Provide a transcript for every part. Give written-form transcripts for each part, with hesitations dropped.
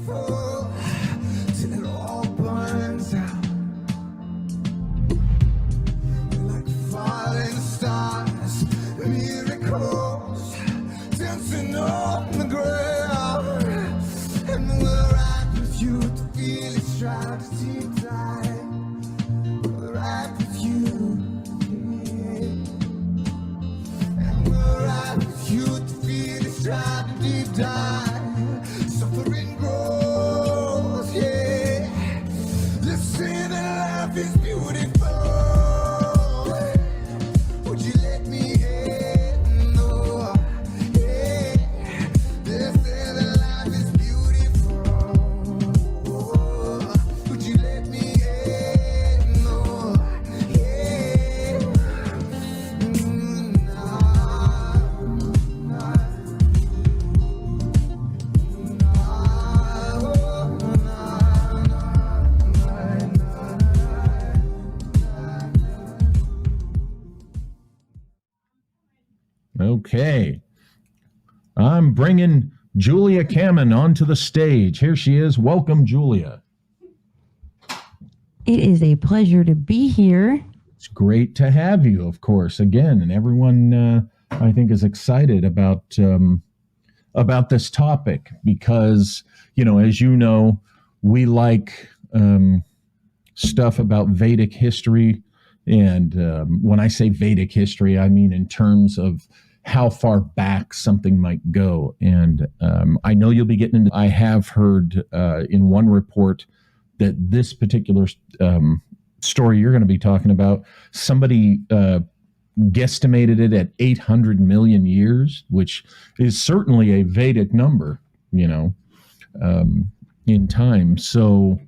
beautiful till it all burns out. We're like falling stars, miracles dancing on the ground. And we're right with you to feel it stride deep dive. We're right with you, yeah. And we're right with you to feel it stride deep dive. Suffering grows, yeah. Listen, life is beautiful. Would you let me in? No, yeah. Listen, life is beautiful. Would you let me in? No, yeah. Okay. I'm bringing Julia Kamen onto the stage. Here she is. Welcome, Julia. It is a pleasure to be here. It's great to have you, of course, again. And everyone, I think, is excited about this topic because, as you know, we like stuff about Vedic history. And when I say Vedic history, I mean in terms of how far back something might go. And I know you'll be getting into, I have heard in one report that this particular story you're going to be talking about, somebody guesstimated it at 800 million years, which is certainly a Vedic number, in time. So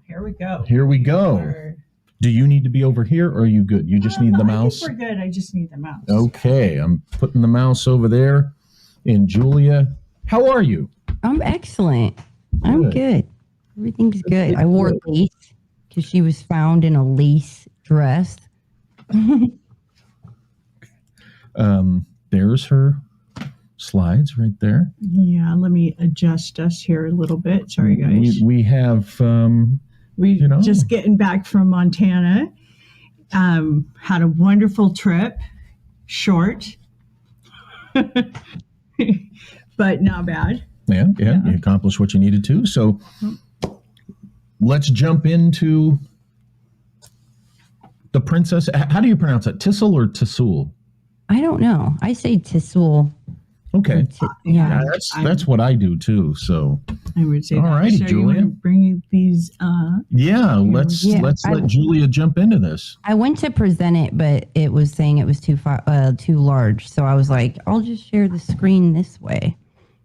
here we go. Here we go. Do you need to be over here or are you good? You just need the mouse? I think we're good. I just need the mouse. Okay. I'm putting the mouse over there. And Julia, how are you? I'm excellent. I'm good. Everything's good. I wore lace because she was found in a lace dress. There's her slides right there. Yeah, let me adjust us here a little bit. Sorry, guys. We have... just getting back from Montana. Had a wonderful trip. Short. But not bad. Yeah, you accomplished what you needed to. So let's jump into the princess. How do you pronounce it? Tisul or Tisul? I don't know. I say Tisul. Okay. Yeah, that's what I do too. So I would say. All righty, so Julia. You bring these. Let's let Julia jump into this. I went to present it, but it was saying it was too large. So I was like, I'll just share the screen this way.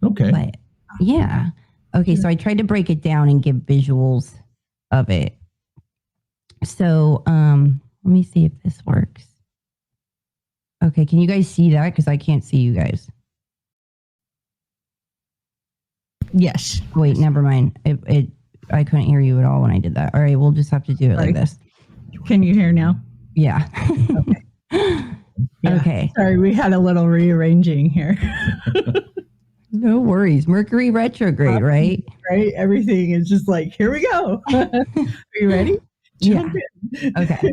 Okay. But yeah. Okay. So I tried to break it down and give visuals of it. So let me see if this works. Okay. Can you guys see that? Because I can't see you guys. Yes. Wait, never mind. I couldn't hear you at all when I did that. All right, we'll just have to do it like this. Can you hear now? Yeah. Okay. Yeah. Okay. Sorry, we had a little rearranging here. No worries. Mercury retrograde, right? Right. Everything is just like, here we go. Are you ready? Jump in. Okay.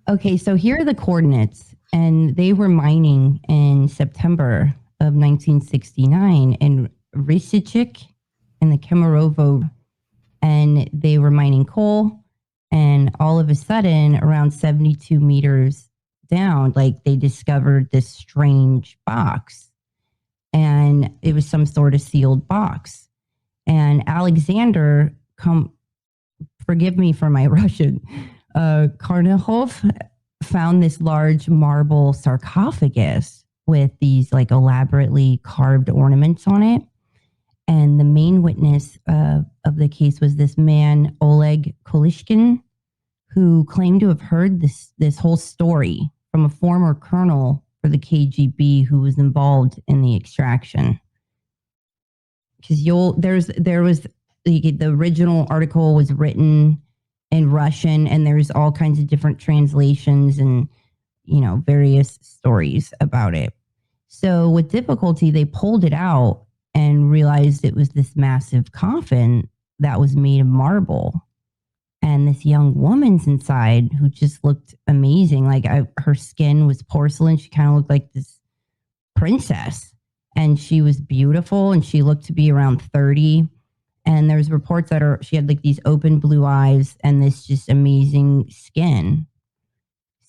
Okay. So here are the coordinates, and they were mining in September of 1969 in Risichik and the Kemerovo, and they were mining coal, and all of a sudden around 72 meters down, like they discovered this strange box, and it was some sort of sealed box. And Alexander, forgive me for my Russian, Karnahov found this large marble sarcophagus with these like elaborately carved ornaments on it. And the main witness of the case was this man, Oleg Kolishkin, who claimed to have heard this whole story from a former colonel for the KGB who was involved in the extraction. Because there was the original article was written in Russian, and there's all kinds of different translations and various stories about it. So with difficulty, they pulled it out and realized it was this massive coffin that was made of marble. And this young woman's inside who just looked amazing. Like her skin was porcelain. She kind of looked like this princess. And she was beautiful, and she looked to be around 30. And there's reports that she had like these open blue eyes and this just amazing skin.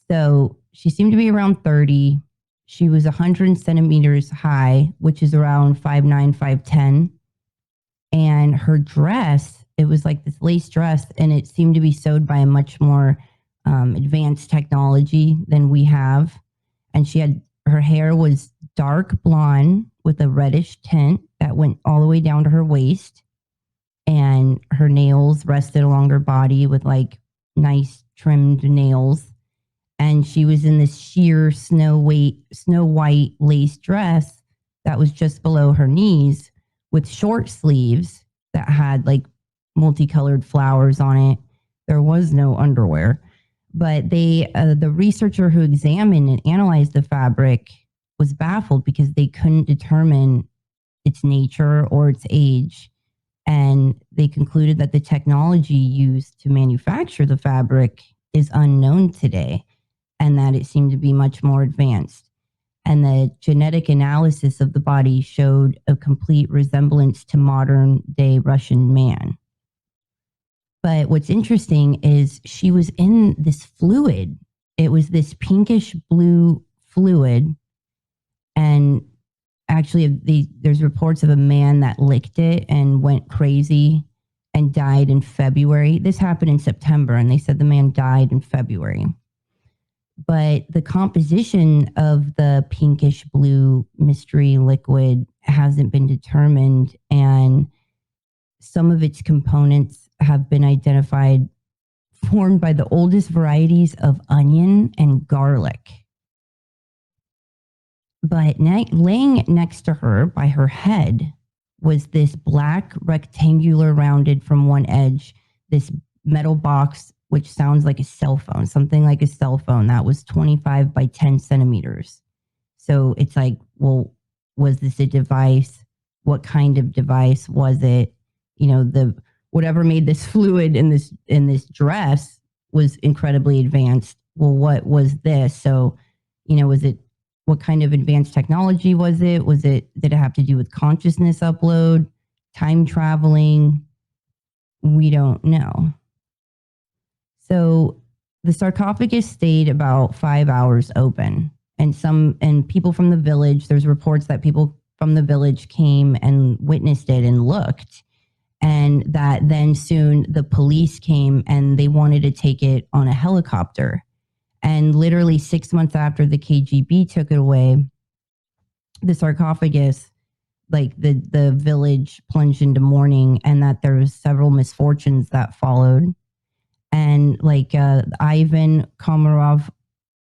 So she seemed to be around 30. She was 100 centimeters high, which is around 5'9", 5'10". And her dress, it was like this lace dress, and it seemed to be sewed by a much more advanced technology than we have. And her hair was dark blonde with a reddish tint that went all the way down to her waist. And her nails rested along her body with like nice trimmed nails. And she was in this sheer snow white lace dress that was just below her knees with short sleeves that had like multicolored flowers on it. There was no underwear, but the researcher who examined and analyzed the fabric was baffled because they couldn't determine its nature or its age. And they concluded that the technology used to manufacture the fabric is unknown today, and that it seemed to be much more advanced. And the genetic analysis of the body showed a complete resemblance to modern day Russian man. But what's interesting is she was in this fluid. It was this pinkish blue fluid. And actually, there's reports of a man that licked it and went crazy and died in February. This happened in September, and they said the man died in February. But the composition of the pinkish blue mystery liquid hasn't been determined, and some of its components have been identified, formed by the oldest varieties of onion and garlic. But laying next to her by her head was this black rectangular rounded from one edge, this metal box, which sounds like a cell phone, something like a cell phone that was 25 by 10 centimeters. So it's like, well, was this a device? What kind of device was it? You know, whatever made this fluid in this dress was incredibly advanced. Well, what was this? So, you know, what kind of advanced technology was it? Did it have to do with consciousness upload, time traveling? We don't know. So the sarcophagus stayed about 5 hours open, and people from the village, there's reports that people from the village came and witnessed it and looked, and that then soon the police came and they wanted to take it on a helicopter. And literally 6 months after the KGB took it away, the sarcophagus, like the village plunged into mourning, and that there was several misfortunes that followed. And like Ivan Komarov,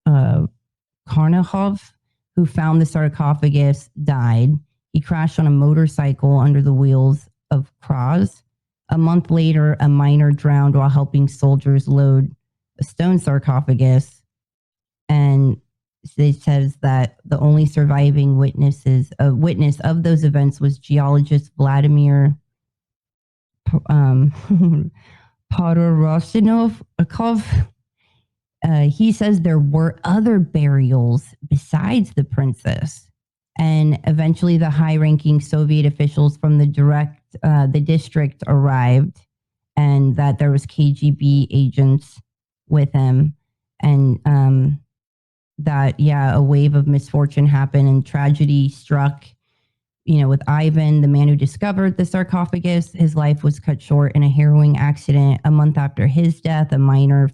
Karnahov, who found the sarcophagus, died. He crashed on a motorcycle under the wheels of Kraz. A month later, a miner drowned while helping soldiers load a stone sarcophagus. And it says that the only surviving witness of those events was geologist Vladimir Podorosinov. He says there were other burials besides the princess, and eventually the high-ranking Soviet officials from the district arrived, and that there was KGB agents with him, and that a wave of misfortune happened and tragedy struck. You know, with Ivan, the man who discovered the sarcophagus, his life was cut short in a harrowing accident. A month after his death, a miner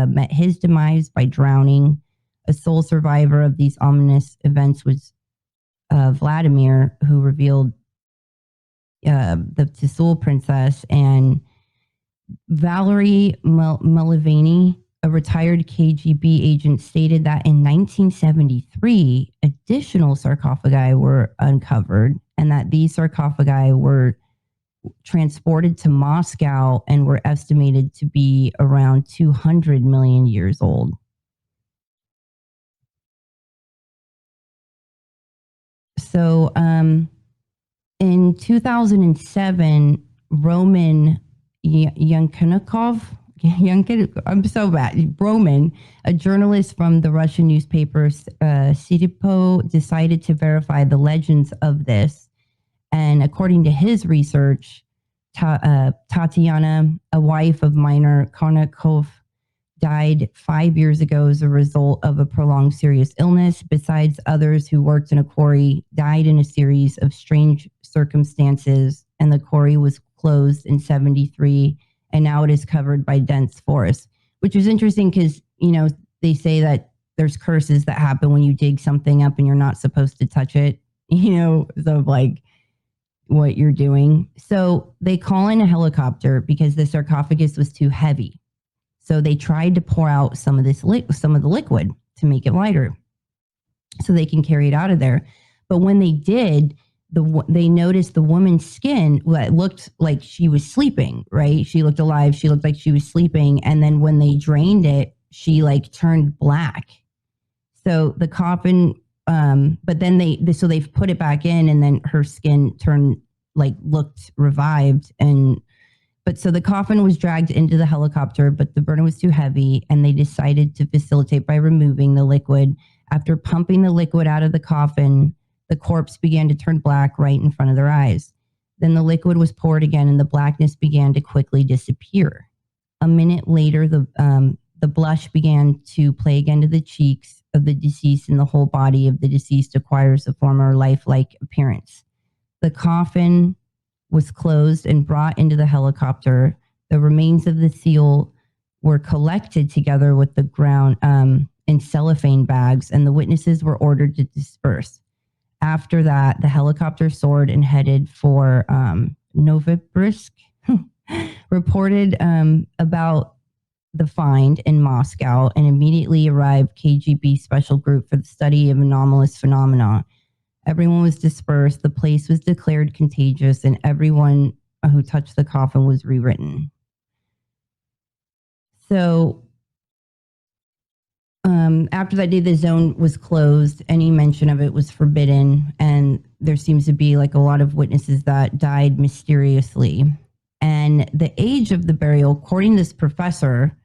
met his demise by drowning. A sole survivor of these ominous events was Vladimir, who revealed the Tisul princess. And Valery Malavany, a retired KGB agent, stated that in 1973, additional sarcophagi were uncovered, and that these sarcophagi were transported to Moscow and were estimated to be around 200 million years old. So In 2007, Roman Yankonikov, I'm so bad. Roman, a journalist from the Russian newspaper Sitipo, decided to verify the legends of this. And according to his research, Tatiana, a wife of miner Konakov, died 5 years ago as a result of a prolonged serious illness. Besides, others who worked in a quarry died in a series of strange circumstances, and the quarry was closed in 73, and now it is covered by dense forest, which is interesting because, you know, they say that there's curses that happen when you dig something up and you're not supposed to touch it, you know, so like what you're doing. So they call in a helicopter because the sarcophagus was too heavy. So they tried to pour out some of the liquid to make it lighter so they can carry it out of there. But when they did, they noticed the woman's skin looked like she was sleeping, right? She looked alive. She looked like she was sleeping. And then when they drained it, she like turned black. So the coffin, but then they've put it back in, and then her skin looked revived. But so the coffin was dragged into the helicopter, but the burden was too heavy, and they decided to facilitate by removing the liquid. After pumping the liquid out of the coffin, the corpse began to turn black right in front of their eyes. Then the liquid was poured again, and the blackness began to quickly disappear. A minute later, the blush began to play again to the cheeks of the deceased, and the whole body of the deceased acquires a former lifelike appearance. The coffin was closed and brought into the helicopter. The remains of the seal were collected together with the ground in cellophane bags, and the witnesses were ordered to disperse. After that, the helicopter soared and headed for Novosibirsk, reported about the find in Moscow, and immediately arrived KGB special group for the study of anomalous phenomena. Everyone was dispersed. The place was declared contagious, and everyone who touched the coffin was rewritten. So after that day, the zone was closed. Any mention of it was forbidden, and there seems to be like a lot of witnesses that died mysteriously. And the age of the burial, according to this professor,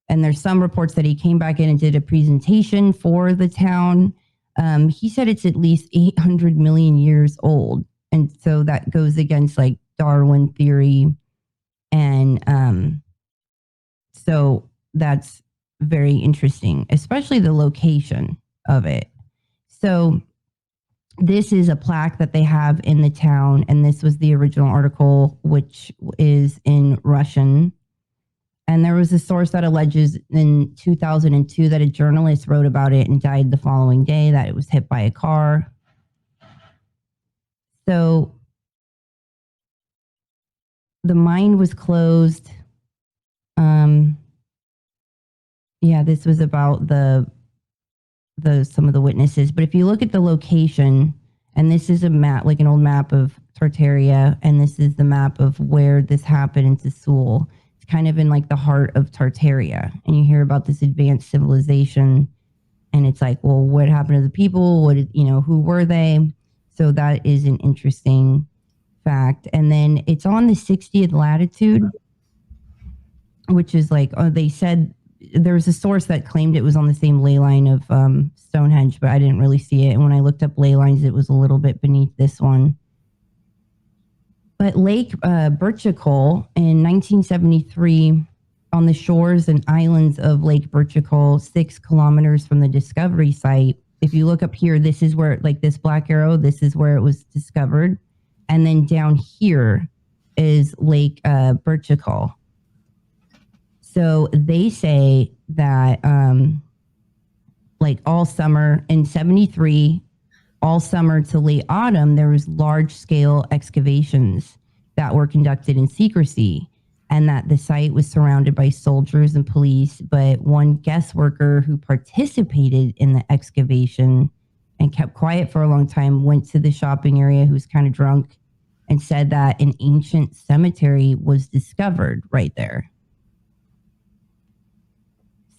and there's some reports that he came back in and did a presentation for the town. He said it's at least 800 million years old. And so that goes against like Darwin theory. And so that's very interesting, especially the location of it. So this is a plaque that they have in the town. And this was the original article, which is in Russian. And there was a source that alleges in 2002 that a journalist wrote about it and died the following day, that it was hit by a car. So the mine was closed. Yeah, this was about some of the witnesses. But if you look at the location, and this is a map, like an old map of Tartaria, and this is the map of where this happened in Tisul. Kind of in like the heart of Tartaria, and you hear about this advanced civilization, and it's like, well, what happened to the people? Who were they? So that is an interesting fact. And then it's on the 60th latitude, which is like, they said there was a source that claimed it was on the same ley line of Stonehenge, but I didn't really see it. And when I looked up ley lines, it was a little bit beneath this one. But Lake Birchikol in 1973, on the shores and islands of Lake Birchikol, 6 kilometers from the discovery site. If you look up here, this is where, like this black arrow, this is where it was discovered. And then down here is Lake Birchikol. So they say that like all summer in 73, all summer to late autumn, there was large-scale excavations that were conducted in secrecy, and that the site was surrounded by soldiers and police. But one guest worker who participated in the excavation and kept quiet for a long time went to the shopping area, who was kind of drunk, and said that an ancient cemetery was discovered right there.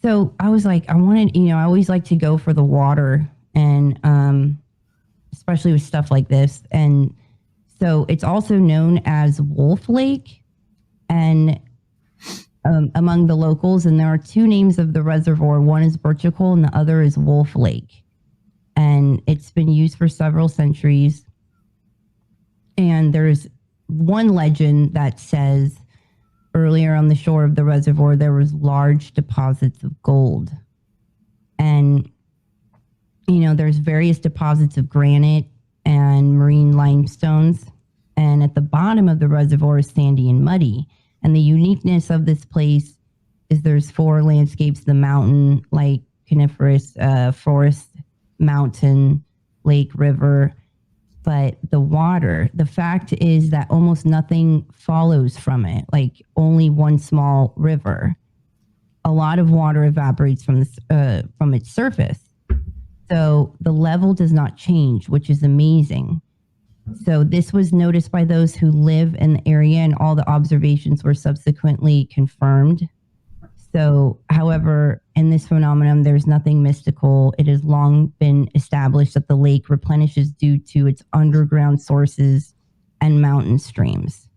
So I was like, I always like to go for the water, and especially with stuff like this. And So it's also known as Wolf Lake, and among the locals, and there are two names of the reservoir. One is Birchicle and the other is Wolf Lake. And it's been used for several centuries. And there's one legend that says earlier on the shore of the reservoir, there was large deposits of gold. And, you know, there's various deposits of granite and marine limestones. And at the bottom of the reservoir is sandy and muddy. And the uniqueness of this place is there's four landscapes: the mountain, like coniferous forest, mountain, lake, river. But the water, the fact is that almost nothing follows from it, like only one small river. A lot of water evaporates from its surface. So the level does not change, which is amazing. So this was noticed by those who live in the area, and all the observations were subsequently confirmed. So, however, in this phenomenon, there's nothing mystical. It has long been established that the lake replenishes due to its underground sources and mountain streams,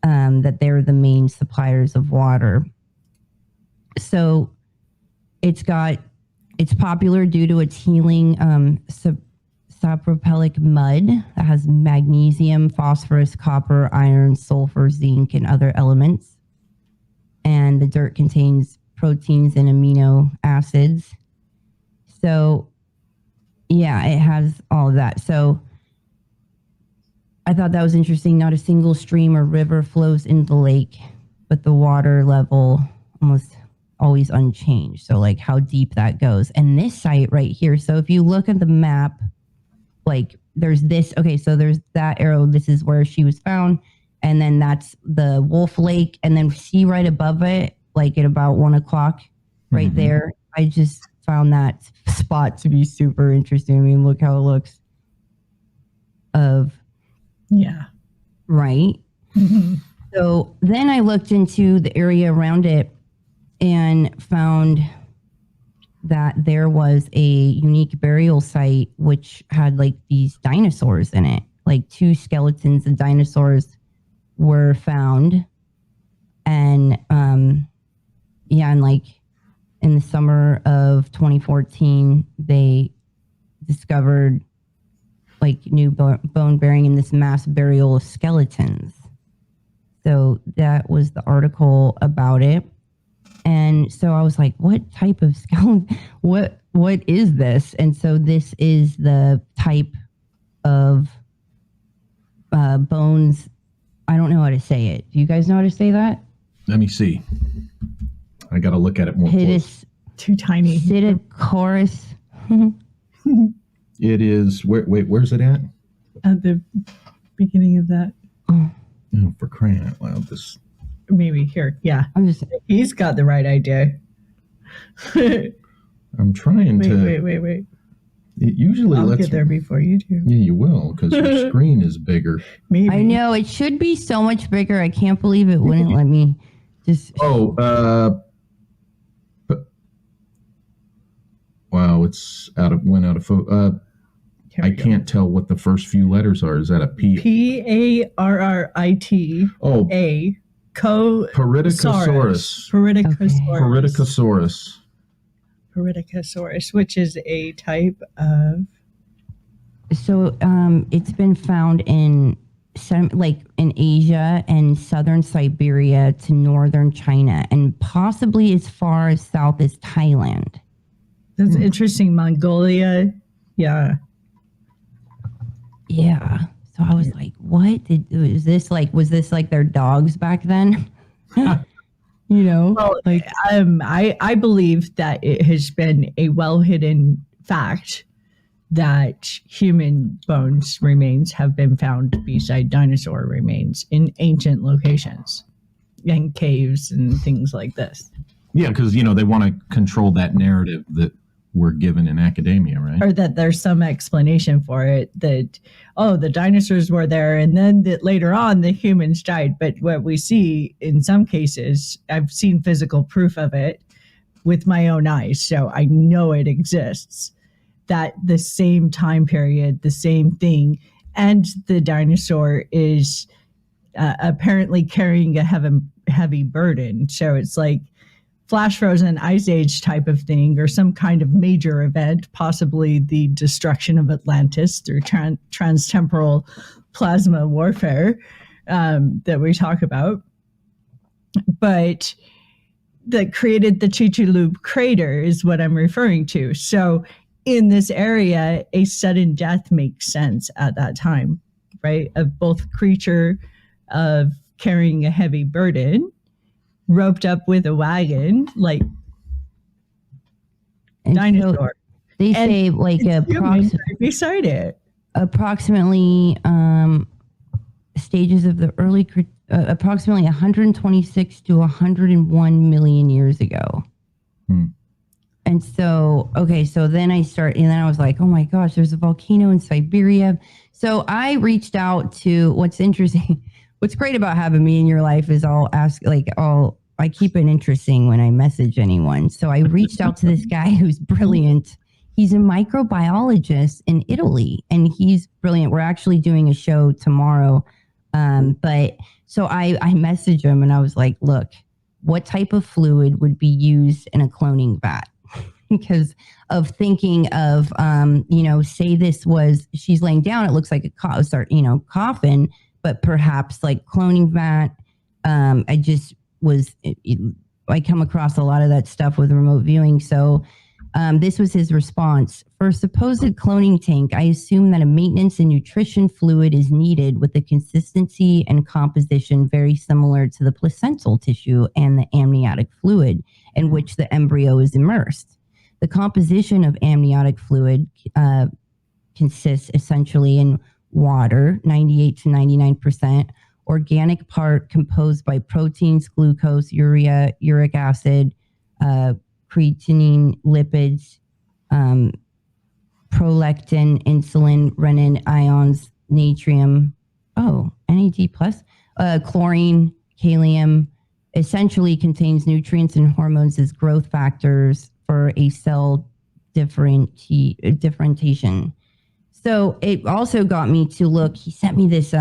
that they're the main suppliers of water. So it's popular due to its healing sapropelic mud that has magnesium, phosphorus, copper, iron, sulfur, zinc, and other elements. And the dirt contains proteins and amino acids. So, yeah, it has all of that. So I thought that was interesting. Not a single stream or river flows into the lake, but the water level almost always unchanged. So, like, how deep that goes. And this site right here. So if you look at the map, like, there's this. Okay, so there's that arrow. This is where she was found. And then that's the Wolf Lake. And then see right above it, like at about 1 o'clock, right there. I just found that spot to be super interesting. I mean, look how it looks. Yeah. Right. Mm-hmm. So then I looked into the area around it and found that there was a unique burial site which had like these dinosaurs in it. Like 2 skeletons of dinosaurs were found. And and like in the summer of 2014, they discovered like new bone bearing in this mass burial of skeletons. So that was the article about it. And so I was like, what type of skeleton? What is this? And so this is the type of bones. I don't know how to say it. Do you guys know how to say that? Let me see. I got to look at it more close. Too tiny. Psittacosaurus. It is, where's it at? At the beginning of that. Oh, for crying out loud. This. Maybe here. Yeah. He's got the right idea. I'm trying to. Wait. It usually I'll lets get there before you do. Yeah, you will, because your screen is bigger. Maybe. I know, it should be so much bigger. I can't believe it wouldn't let me just. Wow, it's went out of focus. I can't tell what the first few letters are. Is that a P? Parrit. Oh, A. Parriticosaurus. Parriticosaurus, which is a type of. So it's been found in Asia and southern Siberia to northern China, and possibly as far as south as Thailand. That's interesting. Mongolia. Yeah. Yeah. So I was like, what? Was this like their dogs back then? You know? Well, I believe that it has been a well-hidden fact that human bones remains have been found beside dinosaur remains in ancient locations and caves and things like this. Yeah, because, they want to control that narrative that we're given in academia, right? Or that there's some explanation for it that, the dinosaurs were there and then that later on the humans died. But what we see in some cases, I've seen physical proof of it with my own eyes, so I know it exists, that the same time period, the same thing, and the dinosaur is apparently carrying a heavy burden. So it's like flash frozen ice age type of thing, or some kind of major event, possibly the destruction of Atlantis through transtemporal plasma warfare that we talk about. But that created the Chicxulub crater is what I'm referring to. So in this area, a sudden death makes sense at that time, right? Of both creature of carrying a heavy burden, roped up with a wagon, like And dinosaur. so they And say like humans right beside it. approximately stages of the early approximately 126 to 101 million years ago. And so, okay, so then I was like, oh my gosh, there's a volcano in Siberia. So I reached out to, what's interesting, what's great about having me in your life is I keep it interesting when I message anyone. So I reached out to this guy who's brilliant. He's a microbiologist in Italy, and he's brilliant. We're actually doing a show tomorrow. But so I messaged him and I was like, look, what type of fluid would be used in a cloning vat? Because of thinking of, say she's laying down, it looks like a coffin, but perhaps like cloning vat. I come across a lot of that stuff with remote viewing. So this was his response. For a supposed cloning tank, I assume that a maintenance and nutrition fluid is needed with a consistency and composition very similar to the placental tissue and the amniotic fluid in which the embryo is immersed. The composition of amniotic fluid consists essentially in water, 98 to 99%, organic part composed by proteins, glucose, urea, uric acid, creatinine, lipids, prolactin, insulin, renin, ions, natrium, NAD+, chlorine, kalium, essentially contains nutrients and hormones as growth factors for a cell differentiation. So it also got me to look, he sent me this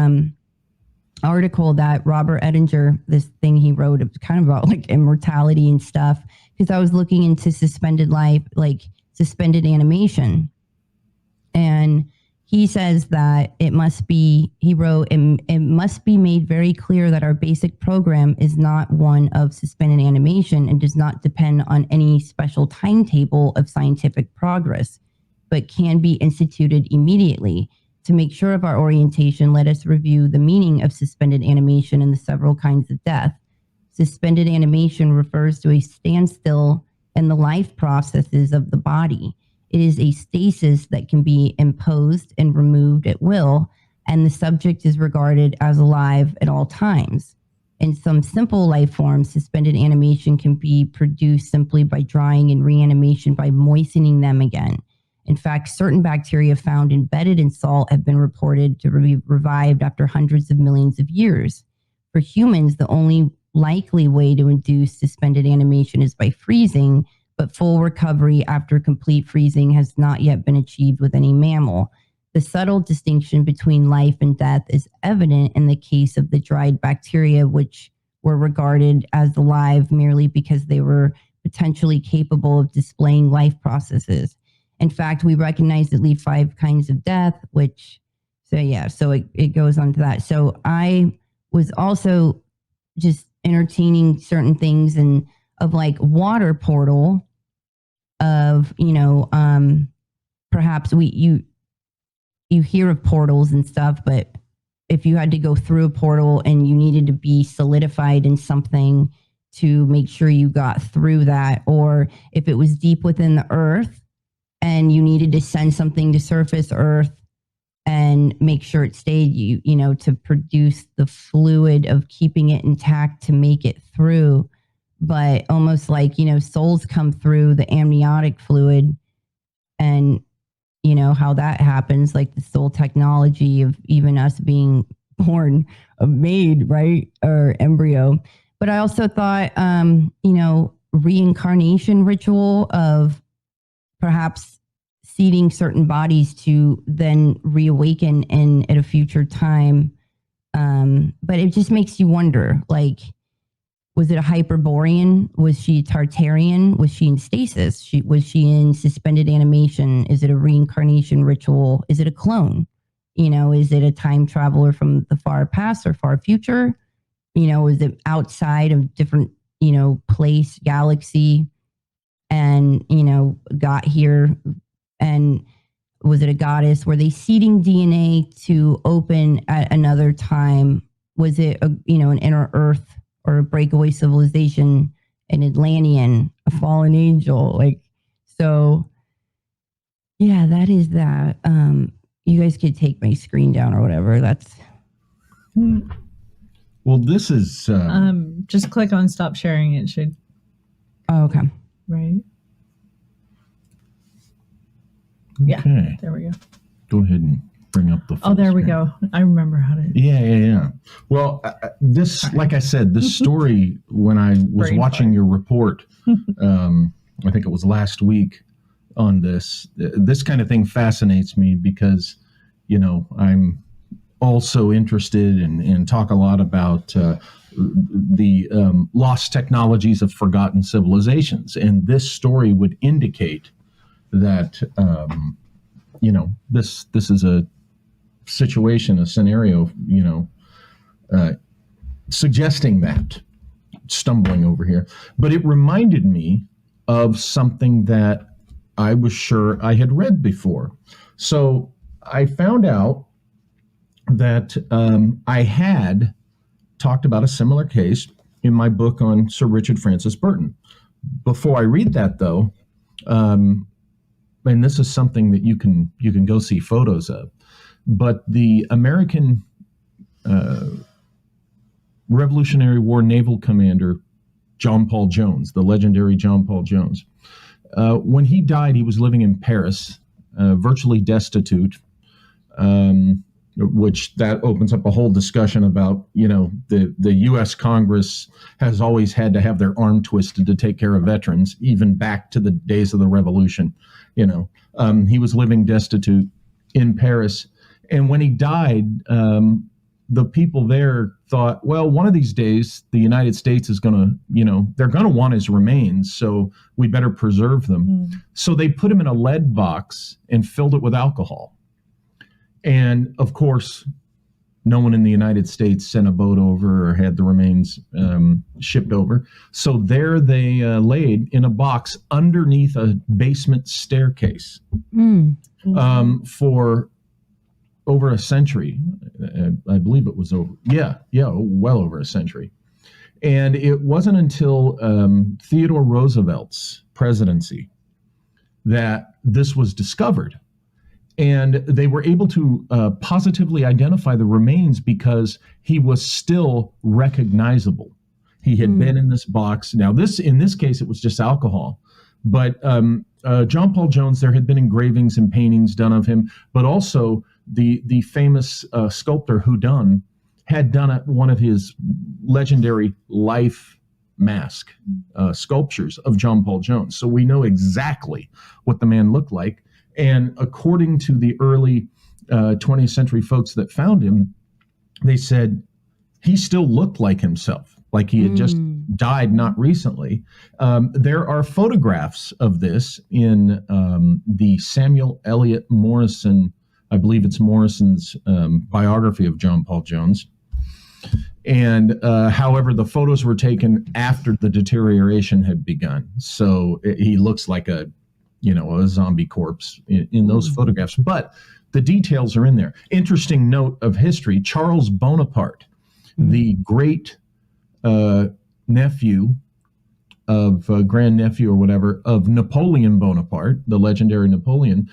article that Robert Ettinger, this thing he wrote, it was kind of about like immortality and stuff, because I was looking into suspended life, like suspended animation. And he says that it must be made very clear that our basic program is not one of suspended animation and does not depend on any special timetable of scientific progress, but can be instituted immediately. To make sure of our orientation, let us review the meaning of suspended animation and the several kinds of death. Suspended animation refers to a standstill in the life processes of the body. It is a stasis that can be imposed and removed at will, and the subject is regarded as alive at all times. In some simple life forms, suspended animation can be produced simply by drying, and reanimation by moistening them again. In fact, certain bacteria found embedded in salt have been reported to be revived after hundreds of millions of years. For humans, the only likely way to induce suspended animation is by freezing, but full recovery after complete freezing has not yet been achieved with any mammal. The subtle distinction between life and death is evident in the case of the dried bacteria, which were regarded as alive merely because they were potentially capable of displaying life processes. In fact, we recognize at least 5 kinds of death, so it goes on to that. So I was also just entertaining certain things and of like water portal of, perhaps you hear of portals and stuff, but if you had to go through a portal and you needed to be solidified in something to make sure you got through that, or if it was deep within the earth and you needed to send something to surface earth and make sure it stayed, to produce the fluid of keeping it intact to make it through. But almost like, souls come through the amniotic fluid, and how that happens, like the soul technology of even us being born, made, right? Or embryo. But I also thought, reincarnation ritual of perhaps seeding certain bodies to then reawaken at a future time. But it just makes you wonder, like, was it a Hyperborean? Was she Tartarian? Was she in stasis? Was she in suspended animation? Is it a reincarnation ritual? Is it a clone? Is it a time traveler from the far past or far future? Is it outside of different, place, galaxy, and, got here? And was it a goddess? Were they seeding DNA to open at another time? Was it, an inner Earth or a breakaway civilization, an Atlantean, a fallen angel? So, yeah, that is that. You guys could take my screen down or whatever. That's. Well, this is. Just click on stop sharing. It should. Oh, okay. Right. Okay. Yeah. There we go. Go ahead and bring up the. Oh, there we go. I remember how to. Yeah. Well, this, like I said, this story, when I was watching your report, I think it was last week on this kind of thing fascinates me because, I'm also interested and talk a lot about the lost technologies of forgotten civilizations. And this story would indicate that, this is a situation, a scenario, suggesting that, stumbling over here. But it reminded me of something that I was sure I had read before. So I found out that I had talked about a similar case in my book on Sir Richard Francis Burton. Before I read that, though, and this is something that you can go see photos of, but the American Revolutionary War naval commander John Paul Jones, the legendary John Paul Jones, when he died, he was living in Paris, virtually destitute, which that opens up a whole discussion about, the U.S. Congress has always had to have their arm twisted to take care of veterans, even back to the days of the Revolution. He was living destitute in Paris. And when he died, the people there thought, well, one of these days, the United States is going to, they're going to want his remains, so we better preserve them. So they put him in a lead box and filled it with alcohol. And of course, no one in the United States sent a boat over or had the remains shipped over. So there they laid in a box underneath a basement staircase for over a century. I believe it was well over a century. And it wasn't until Theodore Roosevelt's presidency that this was discovered. And they were able to positively identify the remains because he was still recognizable. He had been in this box. Now, in this case, it was just alcohol. But John Paul Jones, there had been engravings and paintings done of him, but also the famous sculptor Houdin had done one of his legendary life mask sculptures of John Paul Jones. So we know exactly what the man looked like. And according to the early 20th century folks that found him, they said he still looked like himself, like he had just died not recently. There are photographs of this in the Samuel Eliot Morison, I believe it's Morison's biography of John Paul Jones. And however, the photos were taken after the deterioration had begun. So he looks like a zombie corpse in those photographs, but the details are in there. Interesting note of history, Charles Bonaparte, the great nephew of grandnephew or whatever of Napoleon Bonaparte, the legendary Napoleon,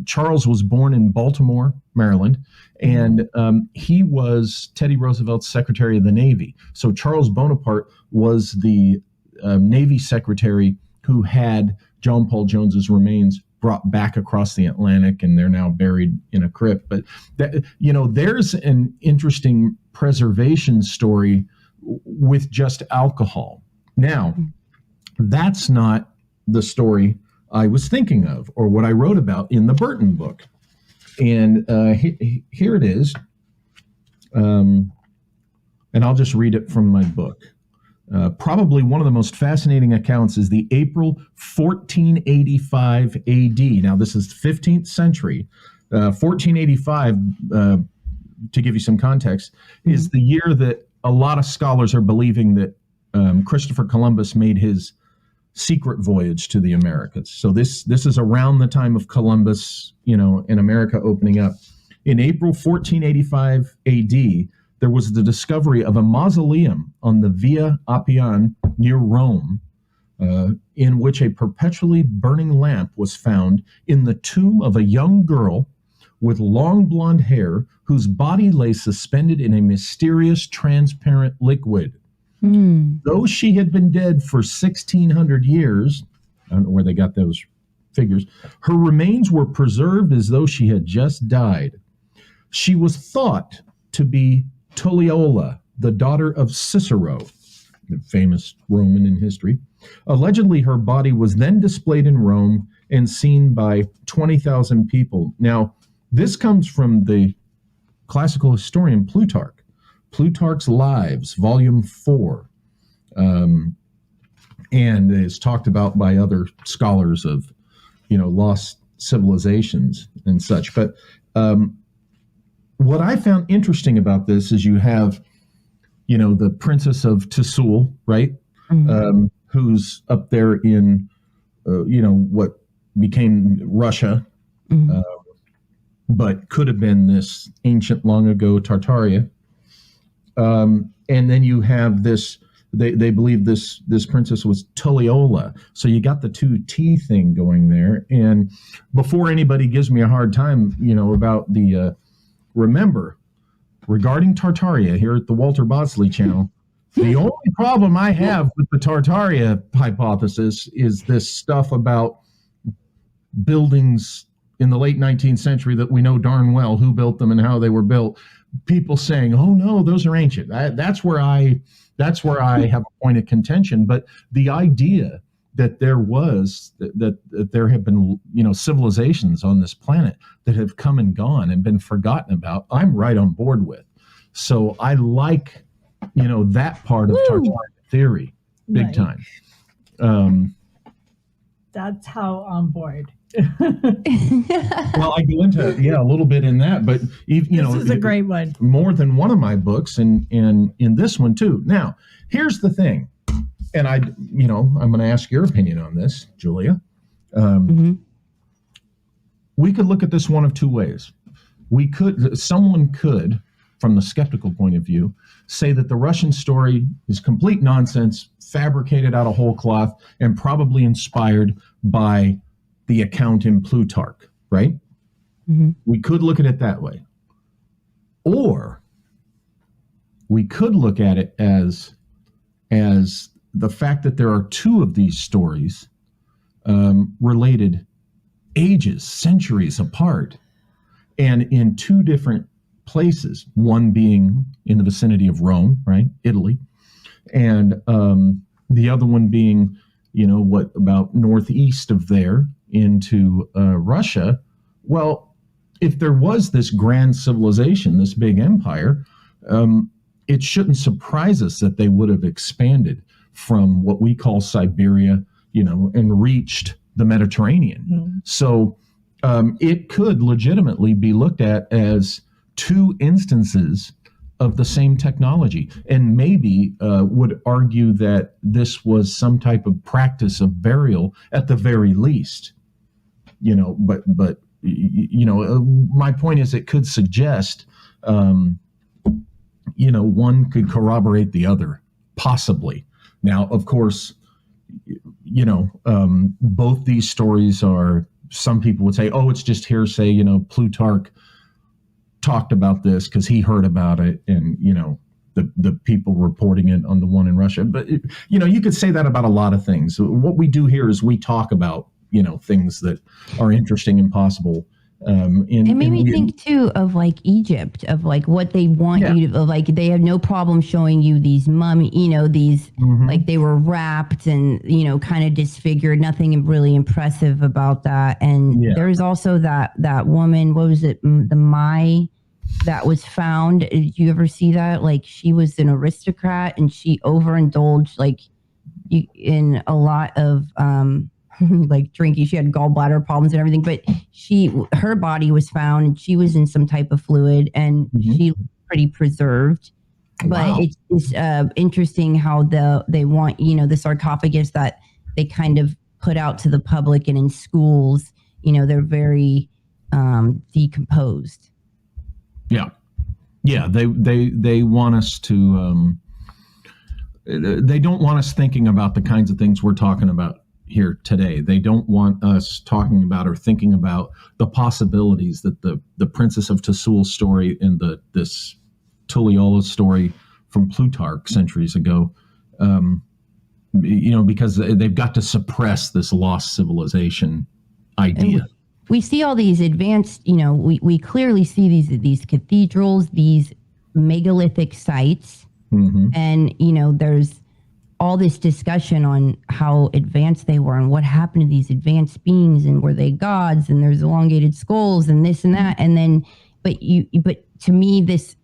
Charles was born in Baltimore, Maryland, and he was Teddy Roosevelt's Secretary of the Navy. So Charles Bonaparte was the Navy secretary who had John Paul Jones's remains brought back across the Atlantic, and they're now buried in a crypt. But there's an interesting preservation story with just alcohol. Now, that's not the story I was thinking of, or what I wrote about in the Burton book. And here it is. And I'll just read it from my book. Probably one of the most fascinating accounts is the April 1485 AD. Now, this is the 15th century. 1485, to give you some context, is the year that a lot of scholars are believing that Christopher Columbus made his secret voyage to the Americas. So this is around the time of Columbus, in America opening up. In April 1485 AD, there was the discovery of a mausoleum on the Via Appian near Rome, in which a perpetually burning lamp was found in the tomb of a young girl with long blonde hair whose body lay suspended in a mysterious transparent liquid. Though she had been dead for 1,600 years, I don't know where they got those figures, her remains were preserved as though she had just died. She was thought to be Tulliola, the daughter of Cicero, the famous Roman in history. Allegedly, her body was then displayed in Rome and seen by 20,000 people. Now, this comes from the classical historian Plutarch. Plutarch's Lives, Volume 4, and is talked about by other scholars of, lost civilizations and such. But what I found interesting about this is you have, the Princess of Tisul, right, who's up there in, what became Russia, but could have been this ancient, long ago Tartaria. And then you have this, they believe this princess was Tulliola. So you got the 2T thing going there. And before anybody gives me a hard time, about the, remember, regarding Tartaria here at the Walter Bosley channel, the only problem I have with the Tartaria hypothesis is this stuff about buildings in the late 19th century that we know darn well who built them and how they were built. People saying, "Oh no, those are ancient." That's where I have a point of contention. But the idea that there have been civilizations on this planet that have come and gone and been forgotten about, I'm right on board with. So I like that part of Tartarian theory big time. That's how on board. Well, I go into a little bit in that, but this is a great one. More than one of my books, and in this one too. Now, here's the thing, and I'm going to ask your opinion on this, Julia. We could look at this one of two ways. Someone could, from the skeptical point of view, say that the Russian story is complete nonsense, fabricated out of whole cloth, and probably inspired by the account in Plutarch, right? We could look at it that way. Or we could look at it as the fact that there are two of these stories related ages, centuries apart, and in two different places, one being in the vicinity of Rome, right, Italy, and the other one being, about northeast of there into Russia. Well, if there was this grand civilization, this big empire, it shouldn't surprise us that they would have expanded from what we call Siberia, and reached the Mediterranean. So it could legitimately be looked at as two instances of the same technology, and maybe would argue that this was some type of practice of burial at the very least. But my point is, it could suggest, one could corroborate the other, possibly. Now, of course, both these stories are, some people would say, oh, it's just hearsay, Plutarch talked about this because he heard about it, and, the people reporting it on the one in Russia. But, you could say that about a lot of things. What we do here is we talk about, things that are interesting and possible. It made me think too of like Egypt, of like what they want you to, like they have no problem showing you these mummy, these like they were wrapped and kind of disfigured. Nothing really impressive about that. And there's also that woman. What was it? The Mai that was found. Did you ever see that? Like she was an aristocrat and she overindulged like in a lot of like drinking. She had gallbladder problems and everything, but her body was found and she was in some type of fluid and she was pretty preserved. But it's interesting how they want, the sarcophagus that they kind of put out to the public and in schools, they're very decomposed. Yeah. They want us to, they don't want us thinking about the kinds of things we're talking about here today. They don't want us talking about or thinking about the possibilities that the Princess of Tisul story and this Tuliyola story from Plutarch centuries ago, because they've got to suppress this lost civilization idea. We see all these advanced, we clearly see these cathedrals, these megalithic sites, and there's all this discussion on how advanced they were and what happened to these advanced beings and were they gods, and there's elongated skulls and this and that. And then, but to me, this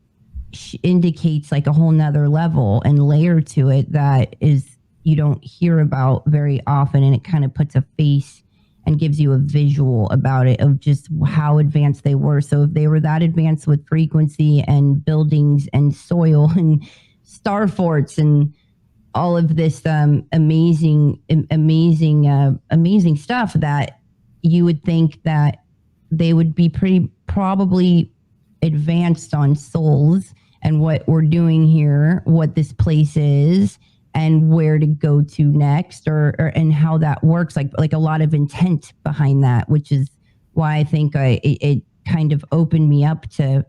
indicates like a whole nother level and layer to it that is, you don't hear about very often. And it kind of puts a face and gives you a visual about it of just how advanced they were. So if they were that advanced with frequency and buildings and soil and star forts and all of this amazing stuff, that you would think that they would be probably advanced on souls and what we're doing here, what this place is, and where to go to next, or and how that works, like a lot of intent behind that, which is why I think it kind of opened me up to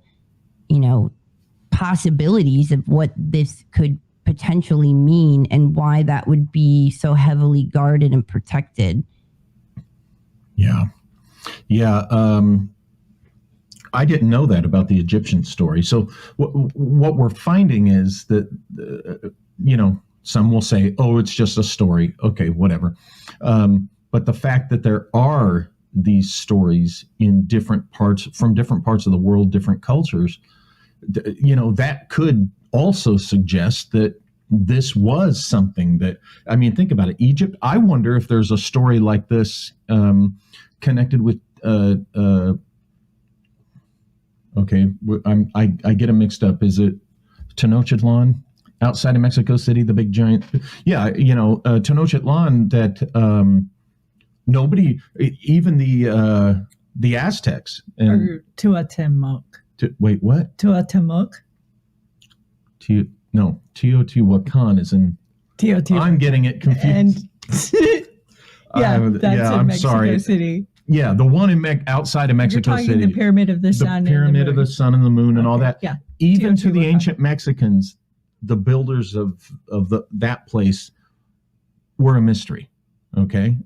possibilities of what this could potentially mean and why that would be so heavily guarded and protected. Yeah. I didn't know that about the Egyptian story. So what we're finding is that, some will say, oh, it's just a story. Okay, whatever. But the fact that there are these stories in from different parts of the world, different cultures, that could also suggest that this was something that, think about it. Egypt, I wonder if there's a story like this connected with, I get them mixed up. Is it Tenochtitlan outside of Mexico City, the big giant? Yeah, Tenochtitlan that nobody, even the Aztecs. Or Teotihuacan. Wait, what? Teotihuacan. Teotihuacan is in. Teotihuacan. I'm getting it confused. That's in Mexico City. Yeah, the one outside of Mexico City. The Pyramid of the Sun. The Pyramid of the Sun and the Moon and all that. Yeah. Even to the ancient Mexicans, the builders of that place were a mystery. Okay,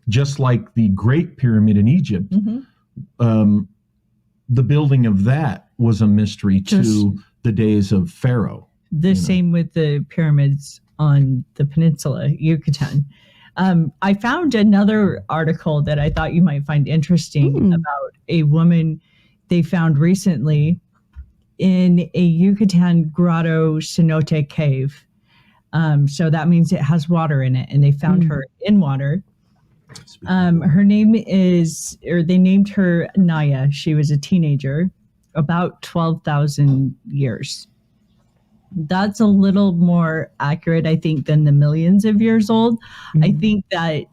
just like the Great Pyramid in Egypt, the building of that was a mystery to the days of Pharaoh. The same with the pyramids on the peninsula, Yucatan. I found another article that I thought you might find interesting about a woman they found recently in a Yucatan grotto cenote cave. So that means it has water in it, and they found her in water. Her name they named her Naya. She was a teenager, about 12,000 years. That's a little more accurate, I think, than the millions of years old. I think that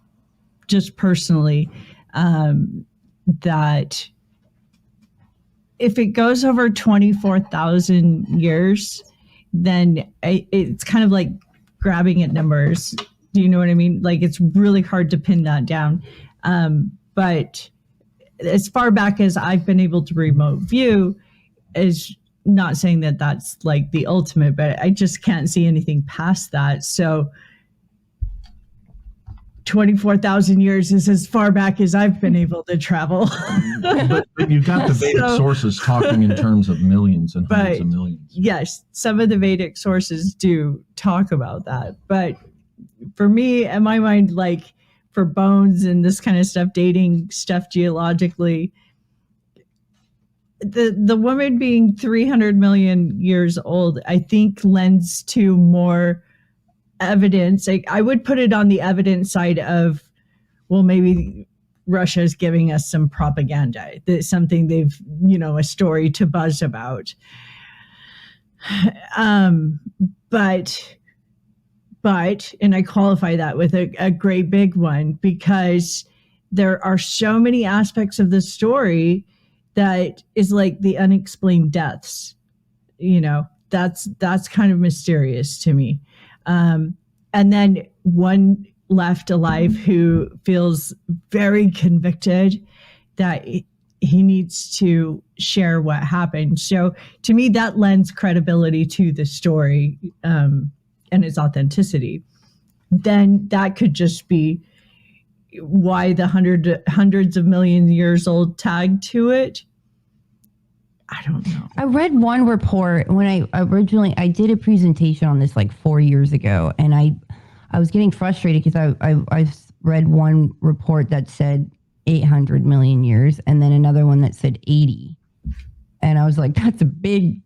just personally, that if it goes over 24,000 years, then it's kind of like grabbing at numbers. Do you know what I mean? Like, it's really hard to pin that down. But as far back as I've been able to remote view, is not saying that that's like the ultimate, but I just can't see anything past that. So 24,000 years is as far back as I've been able to travel. but you got the Vedic sources talking in terms of millions and hundreds of millions. Yes, some of the Vedic sources do talk about that. But for me, in my mind, like for bones and this kind of stuff, dating stuff geologically, the woman being 300 million years old, I think lends to more evidence. Like, I would put it on the evidence side of, well, maybe Russia is giving us some propaganda. That's something they've, a story to buzz about. But, and I qualify that with a great big one, because there are so many aspects of the story that is like the unexplained deaths. That's kind of mysterious to me. And then one left alive who feels very convicted that he needs to share what happened. So to me, that lends credibility to the story and its authenticity. Then that could just be why the hundreds of million years old tag to it. I don't know. I read one report when I did a presentation on this like 4 years ago, and I was getting frustrated because I read one report that said 800 million years and then another one that said 80. And I was like, that's a big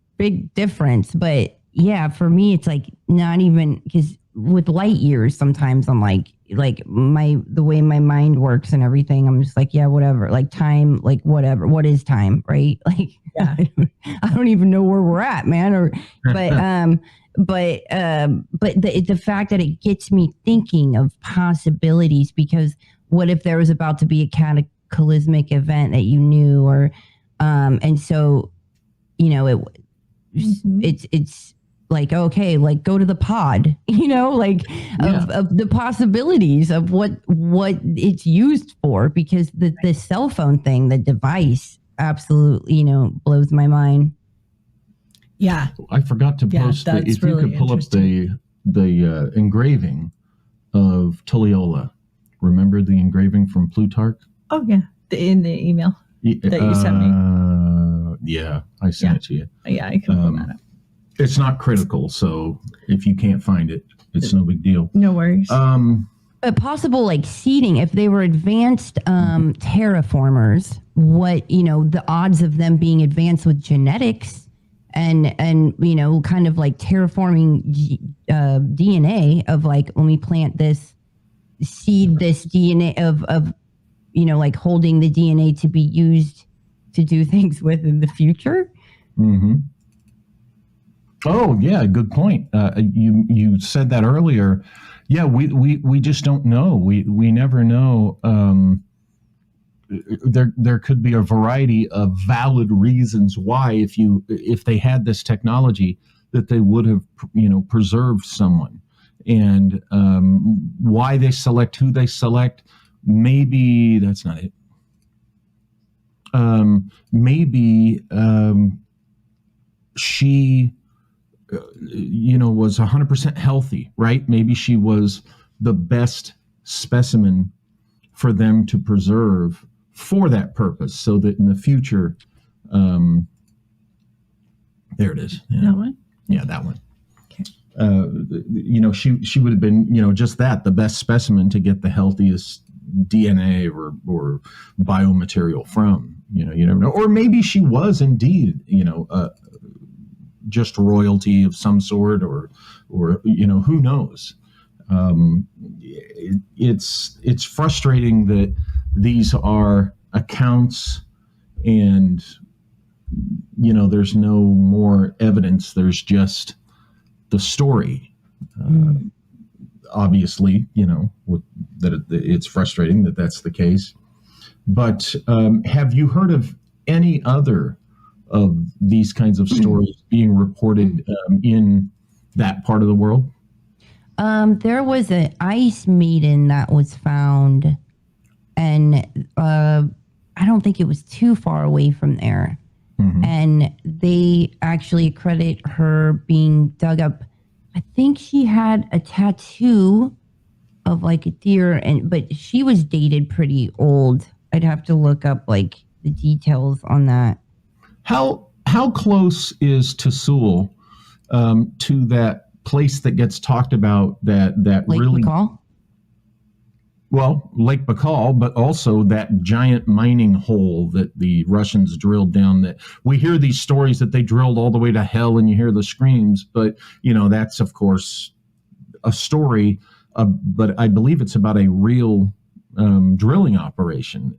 difference. But yeah, for me, it's like not even, because with light years, sometimes I'm like the way my mind works and everything, I'm just like, yeah, whatever, like time, like whatever, what is time, right? Like, yeah. I don't even know where we're at, man. But the fact that it gets me thinking of possibilities, because what if there was about to be a cataclysmic event that you knew, or and so it's like, okay, like go to the pod, of the possibilities of what it's used for, because the cell phone thing, the device, absolutely, blows my mind. Yeah. I forgot to post, if really you could pull up the engraving of Tulliola. Remember the engraving from Plutarch? Oh, yeah. In the email that you sent me. Yeah, I sent it to you. Yeah, I can pull that up. It's not critical, so if you can't find it, it's no big deal. No worries. But possible like seeding, if they were advanced terraformers, what, the odds of them being advanced with genetics and kind of like terraforming DNA of like, when we plant this, seed this DNA of like holding the DNA to be used to do things with in the future. Mm-hmm. Oh yeah, good point. You said that earlier. Yeah, we just don't know. We never know. There could be a variety of valid reasons why, if they had this technology, that they would have preserved someone, and why they select who they select. Maybe that's not it. Maybe she was 100% healthy, right? Maybe she was the best specimen for them to preserve for that purpose, so that in the future, there it is. Yeah. That one? Yeah, that one. Okay. She would have been, just that, the best specimen to get the healthiest DNA or biomaterial from, you never know. Or maybe she was indeed, just royalty of some sort, or who knows. It's frustrating that these are accounts, and there's no more evidence. There's just the story. Obviously, it's frustrating that that's the case. But have you heard of any other of these kinds of stories being reported in that part of the world? There was an ice maiden that was found, and I don't think it was too far away from there. Mm-hmm. And they actually accredit her being dug up. I think she had a tattoo of like a deer, but she was dated pretty old. I'd have to look up like the details on that. How close is Tisul to that place that gets talked about that Lake really Baikal? well, Lake Baikal, but also that giant mining hole that the Russians drilled down. That we hear these stories that they drilled all the way to hell, and you hear the screams. But that's of course a story. But I believe it's about a real drilling operation.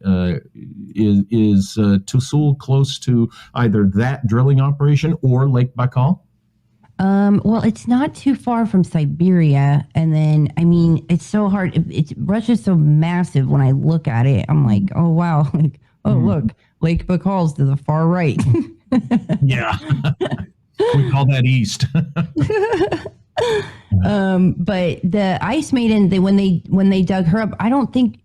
Is Tisul close to either that drilling operation or Lake Baikal? Well, it's not too far from Siberia. And then, I mean, it's so hard. Russia's so massive. When I look at it, I'm like, oh, wow. Like, oh, look, Lake Baikal's to the far right. Yeah. We call that east. But the Ice Maiden, when they dug her up, I don't think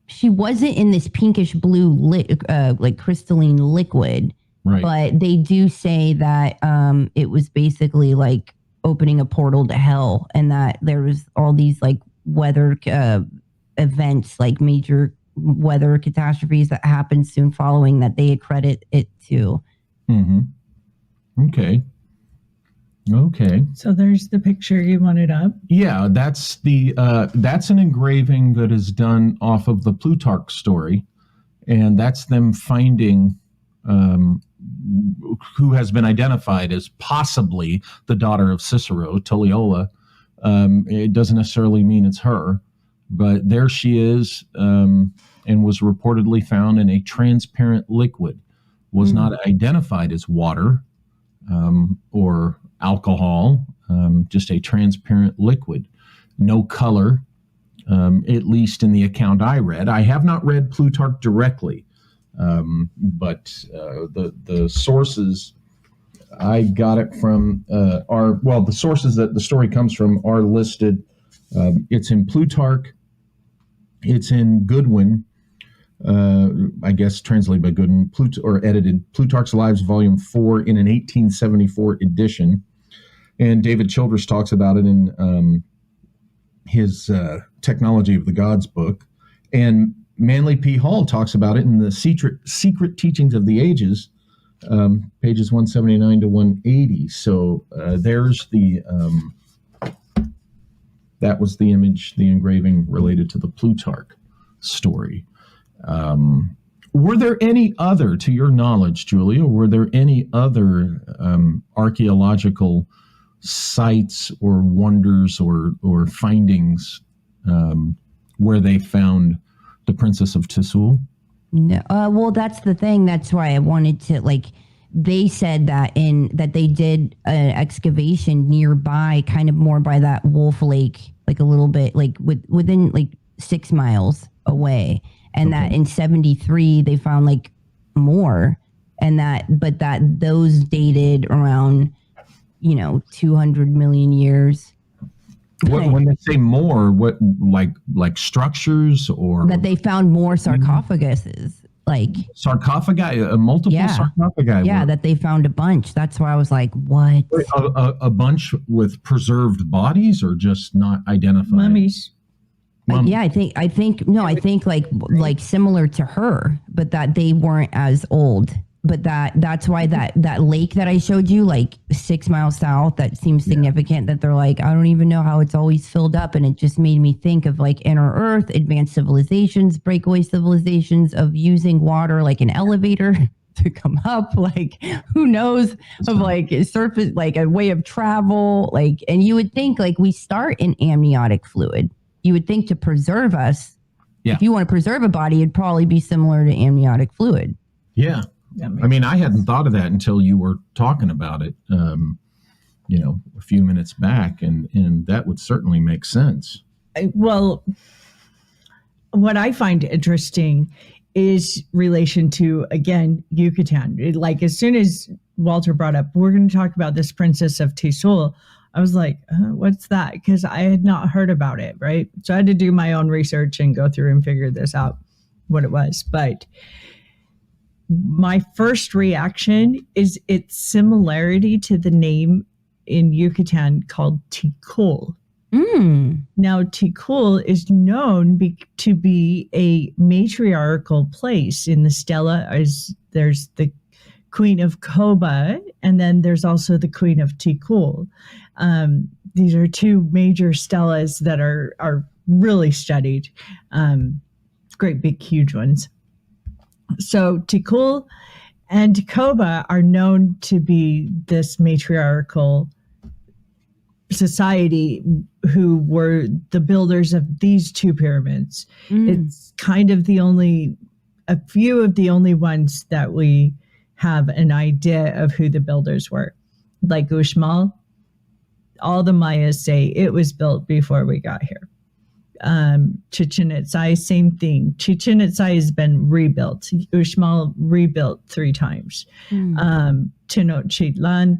she wasn't in this pinkish blue, like crystalline liquid. Right. But they do say that it was basically like opening a portal to hell, and that there was all these like weather events, like major weather catastrophes that happened soon following that they accredit it to. Mm-hmm. Okay. So there's the picture you wanted up. Yeah, that's an engraving that is done off of the Plutarch story, and that's them finding who has been identified as possibly the daughter of Cicero, Tulliola. It doesn't necessarily mean it's her, but there she is, and was reportedly found in a transparent liquid. Was not identified as water or alcohol, just a transparent liquid. No color, at least in the account I read. I have not read Plutarch directly. But the sources I got it from the sources that the story comes from are listed. It's in Plutarch, it's in Goodwin, I guess translated by Goodwin, or edited, Plutarch's Lives, Volume 4 in an 1874 edition. And David Childress talks about it in his Technology of the Gods book. And Manly P. Hall talks about it in the Secret Teachings of the Ages, pages 179 to 180. So there's that was the image, the engraving related to the Plutarch story. Were there any other, to your knowledge, Julia, were there any other archaeological sites or wonders or findings where they found the Princess of Tisul? No, well, that's the thing. That's why I wanted to, like, they said that they did an excavation nearby, kind of more by that Wolf Lake, like a little bit, like within like 6 miles away. And that in 73, they found like more, but those dated around, 200 million years. When they say more, what like structures or that they found more sarcophaguses, like sarcophagi, multiple sarcophagi. Yeah, that they found a bunch. That's why I was like, what? A bunch with preserved bodies, or just not identified mummies? Yeah, I think like similar to her, but that they weren't as old. But that's why that lake that I showed you, like 6 miles south, that seems significant, that they're like, I don't even know how it's always filled up. And it just made me think of like inner earth, advanced civilizations, breakaway civilizations, of using water like an elevator to come up, like who knows, of like a surface, like a way of travel, like, and you would think like we start in amniotic fluid. You would think to preserve us, if you want to preserve a body, it'd probably be similar to amniotic fluid. Yeah. I mean, I hadn't thought of that until you were talking about it, a few minutes back, and that would certainly make sense. Well, what I find interesting is relation to, again, Yucatan. Like, as soon as Walter brought up, we're going to talk about this Princess of Tisul, I was like, what's that? Because I had not heard about it, right? So I had to do my own research and go through and figure this out, what it was. But my first reaction is its similarity to the name in Yucatan called Tikul. Now, Tikul is known to be a matriarchal place in the stela. There's the Queen of Koba, and then there's also the Queen of Tikul. These are two major stelas that are really studied, great big huge ones. So Tikul and Koba are known to be this matriarchal society who were the builders of these two pyramids. It's kind of a few of the only ones that we have an idea of who the builders were. Like Uxmal, all the Mayas say it was built before we got here. Chichen Itzá, same thing. Chichen Itzá has been rebuilt. Uxmal rebuilt 3 times. Tenochtitlan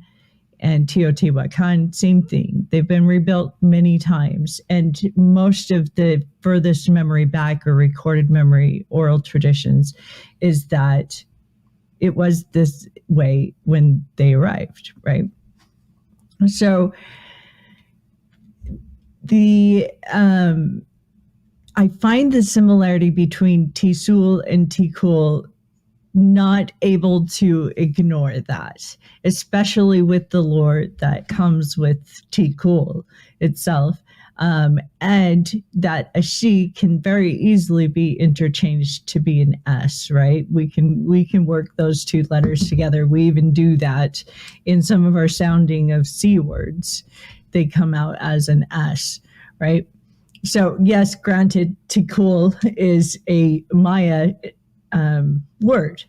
and Teotihuacan, same thing. They've been rebuilt many times. And most of the furthest memory back, or recorded memory, oral traditions, is that it was this way when they arrived, right? So I find the similarity between Tisul and Tikul not able to ignore that, especially with the lore that comes with Tikul itself, and that a she can very easily be interchanged to be an S, right? We can work those 2 letters together. We even do that in some of our sounding of C words. They come out as an S, right? So yes, granted, Tikul is a Maya word,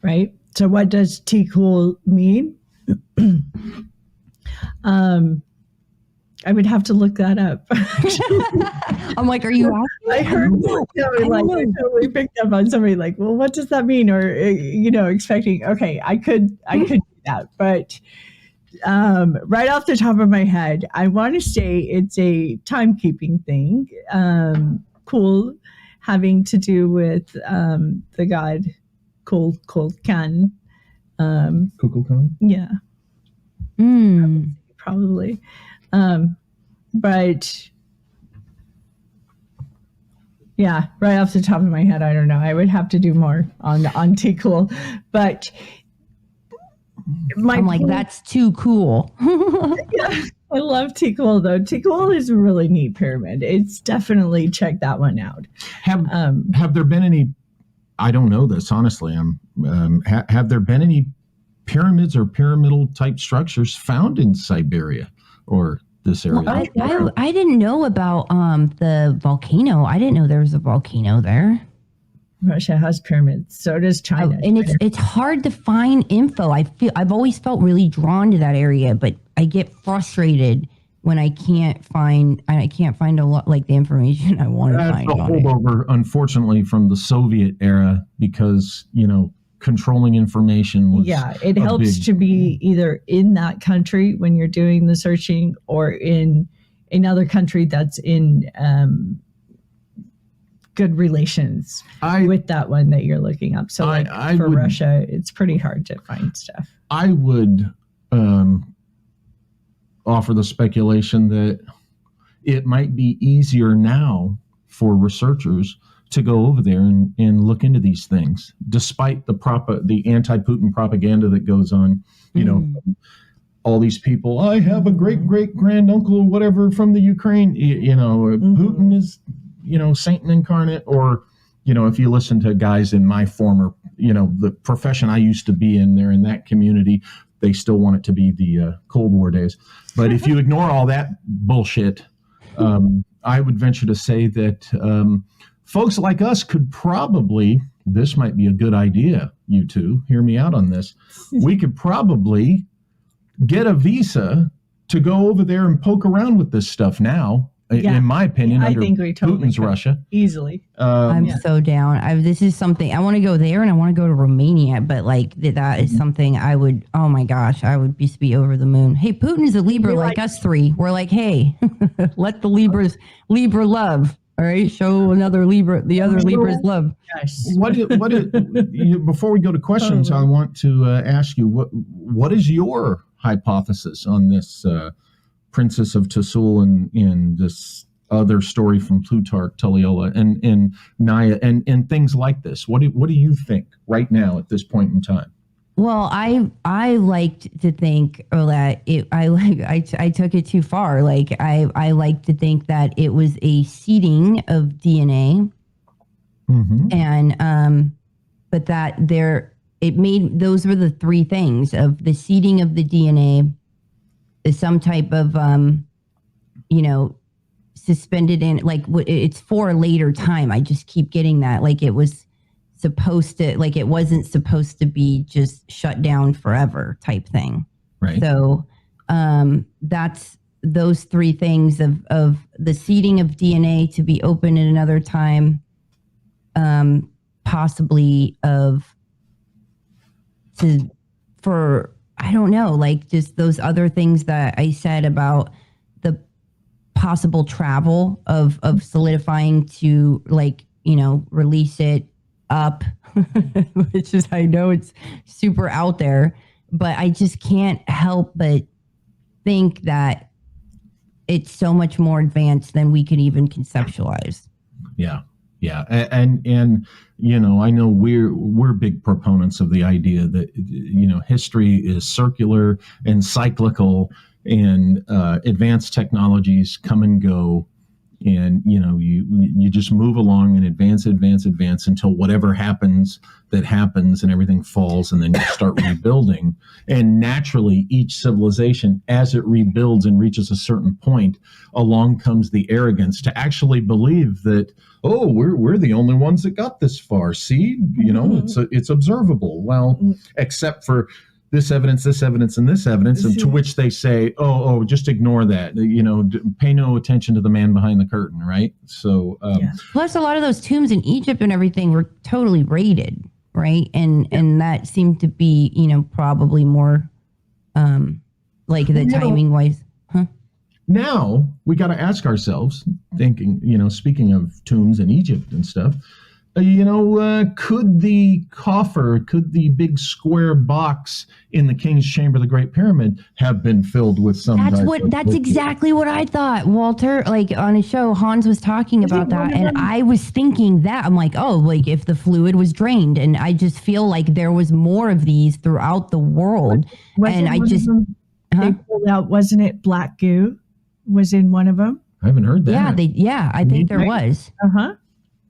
right? So what does Tikul mean? I would have to look that up. I'm like, are you asking? I heard I totally picked up on somebody like, well, what does that mean? Or, expecting, okay, I could do that. But right off the top of my head, I want to say it's a timekeeping thing. Cool, having to do with the god Kukulkan. Kukulkan? Yeah. Probably. But yeah, right off the top of my head, I don't know. I would have to do more on Tikul. But I'm like, that's too cool. Yeah, I love Tikul though. Tikul is a really neat pyramid. It's definitely, check that one out. Have there been any? I don't know this honestly. Have there been any pyramids or pyramidal type structures found in Siberia or this area? Well, I didn't know about the volcano. I didn't know there was a volcano there. Russia has pyramids. So does China. And it's hard to find info. I've always felt really drawn to that area, but I get frustrated when I can't find a lot, like the information I want to find. That's a holdover, unfortunately, from the Soviet era, because controlling information was it helps to be either in that country when you're doing the searching, or in another country that's in good relations with that one that you're looking up. So for Russia, it's pretty hard to find stuff. I would offer the speculation that it might be easier now for researchers to go over there and look into these things, despite the anti-Putin propaganda that goes on. All these people, I have a great-great-grand uncle or whatever from the Ukraine, Putin is, Satan incarnate, or, if you listen to guys in my former, the profession I used to be in, they're in that community, they still want it to be the Cold War days. But if you ignore all that bullshit, I would venture to say that folks like us could probably, this might be a good idea, you two, hear me out on this, we could probably get a visa to go over there and poke around with this stuff now. In my opinion, I think we totally Putin's Russia. Easily. I'm so down. This is something, I want to go there and I want to go to Romania, but that is something I would, oh my gosh, I would just be over the moon. Hey, Putin is a Libra like us three. We're like, hey, let the Libra love. All right, show another Libra, the other Libra's love. Yes. Before we go to questions, I want to ask you, what is your hypothesis on this princess of Tisul and this other story from Plutarch, Tulliola, and Naya, and things like this. What do you think right now at this point in time? Well, I liked to think that I took it too far. Like I like to think that it was a seeding of DNA, and but that those were the three things of the seeding of the DNA, some type of suspended in, like, it's for a later time. I just keep getting that, like it was supposed to, like it wasn't supposed to be just shut down forever type thing. Right. So that's those three things of the seeding of DNA to be open at another time, possibly I don't know, like just those other things that I said about the possible travel of solidifying to, like, release it up, which is, I know it's super out there, but I just can't help but think that it's so much more advanced than we could even conceptualize. Yeah. And I know we're big proponents of the idea that, history is circular and cyclical, and advanced technologies come and go, and you just move along and advance until whatever happens and everything falls, and then you start rebuilding. And naturally, each civilization, as it rebuilds and reaches a certain point, along comes the arrogance to actually believe that, oh, we're the only ones that got this far. See, it's observable. Well, except for this evidence, and this evidence, and to which they say, oh, just ignore that. Pay no attention to the man behind the curtain, right? So, plus a lot of those tombs in Egypt and everything were totally raided, right? And that seemed to be, probably more, like the timing wise. Now we got to ask ourselves, thinking, speaking of tombs in Egypt and stuff, could the big square box in the King's Chamber of the Great Pyramid have been filled with some? That's exactly what I thought, Walter. Like on a show, Hans was talking about that, and I was thinking that. I'm like, oh, like if the fluid was drained, and I just feel like there was more of these throughout the world. And I just they pulled out, wasn't it? Black goo was in one of them. I haven't heard that. I think there was.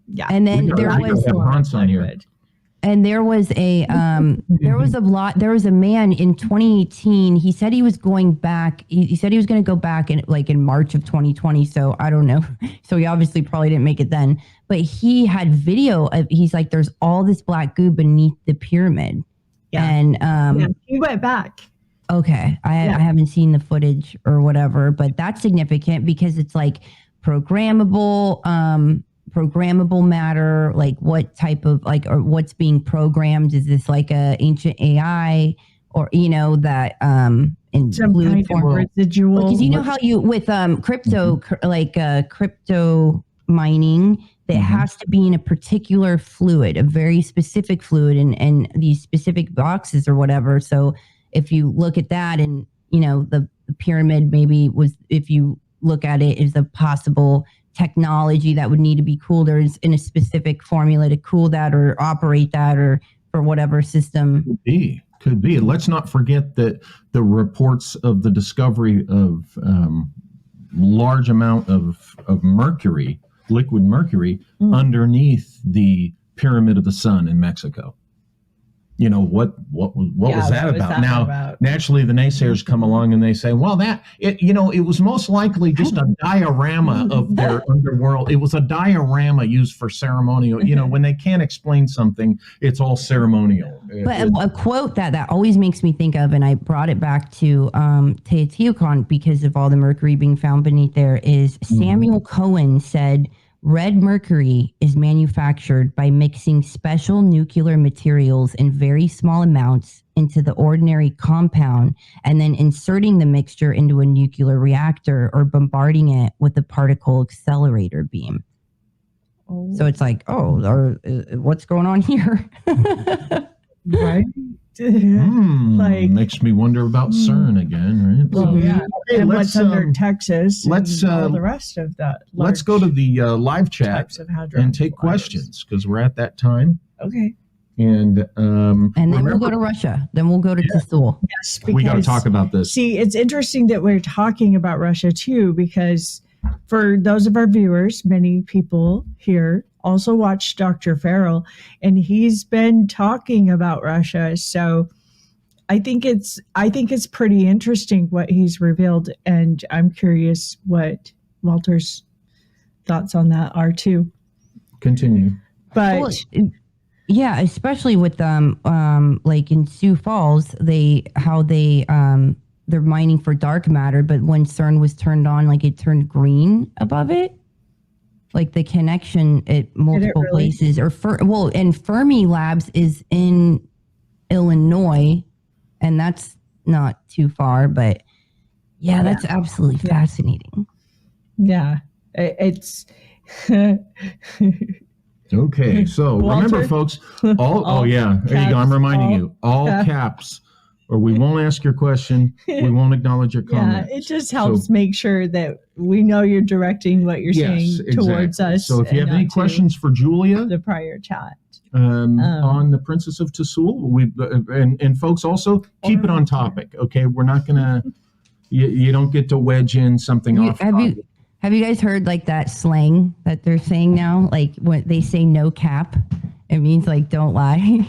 Yeah. And then there was a man in 2018. He said he was going back. He said he was going to go back in March of 2020. So I don't know. So he obviously probably didn't make it then, but he had video of, he's like, there's all this black goo beneath the pyramid. Yeah. And he went back. Okay. I haven't seen the footage or whatever, but that's significant because it's like programmable matter, like what type of, like, or what's being programmed? Is this like a ancient AI, or that in some fluid kind form? of residual? Because how you with crypto, crypto mining, that has to be in a particular fluid, a very specific fluid, and these specific boxes or whatever. So if you look at that, and the pyramid maybe was, if you look at it as a possible technology that would need to be cooled, or is in a specific formula to cool that or operate that, or for whatever system. Could be. Let's not forget that the reports of the discovery of large amount of mercury, liquid mercury, underneath the Pyramid of the Sun in Mexico. What was that about? Now, naturally, the naysayers come along and they say, well, it was most likely just a diorama of their underworld. It was a diorama used for ceremonial. When they can't explain something, it's all ceremonial. But a quote that always makes me think of, and I brought it back to Teotihuacan because of all the mercury being found beneath there, is Samuel Cohen said, red mercury is manufactured by mixing special nuclear materials in very small amounts into the ordinary compound, and then inserting the mixture into a nuclear reactor or bombarding it with a particle accelerator beam. So it's like, what's going on here? Right. Like, makes me wonder about CERN again, right? well, yeah, Hey, and let's, what's under Texas, let's, and all the rest of that. let's go to the live chat types of hadron and take colliders. questions because we're at that time. Okay. And And then we'll remember, go to Russia. Then we'll go to Tisul. Yes, we got to because- talk about this. See, it's interesting that we're talking about Russia too, because for those of our viewers, many people here also watch Dr. Farrell, and he's been talking about Russia. So I think it's pretty interesting what he's revealed, and I'm curious what Walter's thoughts on that are too. Continue. But Well, yeah, especially with like in Sioux Falls, they're mining for dark matter, but when CERN was turned on, like it turned green above it. Like the connection at multiple really? places, and Fermi Labs is in Illinois, and that's not too far, but yeah, that's absolutely fascinating. yeah, it's Okay, so Walter? remember, folks, oh yeah, there you go. I'm caps, reminding all you, all caps, or we won't ask your question. We won't acknowledge your yeah, comment. it just helps make sure that we know you're directing what you're saying towards us. So if you and have any not to questions for Julia the prior chat. on the Princess of Tisul, and folks also keep it on topic. Okay, we're not gonna. You don't get to wedge in something off. Have you guys heard like that slang that they're saying now? Like when they say no cap, it means like don't lie.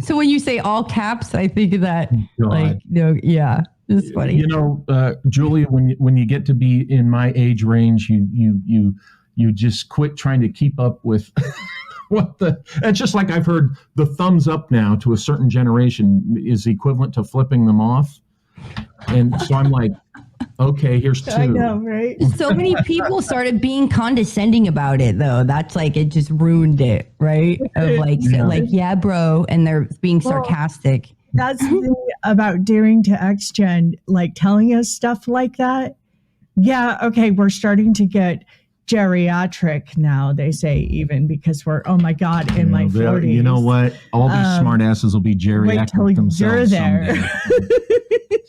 So when you say all caps, I think of that. God. Like no, yeah, it's funny. You know, Julia, when you get to be in my age range, you just quit trying to keep up with what the. It's just like I've heard the thumbs up now to a certain generation is equivalent to flipping them off, and so I'm like, okay, here's two. I know, right? So many people started being condescending about it, though. That's like it just ruined it, right? Of like, yeah, bro, and they're being sarcastic. That's the thing about daring to X-Gen, like telling us stuff like that. Yeah, okay, we're starting to get geriatric now, they say, even because we're, oh my God, in my 40s. You know what? All these smart asses will be geriatric wait till themselves you're there. someday.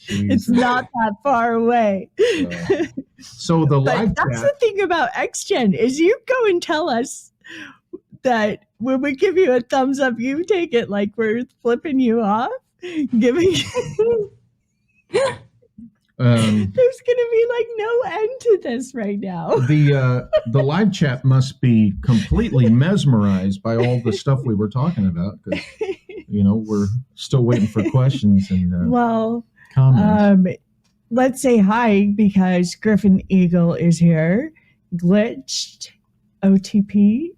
It's not that far away. So the live But that's chat, the thing about X-Gen is you go and tell us that when we give you a thumbs up, you take it like we're flipping you off, giving there's going to be like no end to this right now. the live chat must be completely mesmerized by all the stuff we were talking about, because we're still waiting for questions and Well, comments. let's say hi because Griffin Eagle is here. Glitched OTR.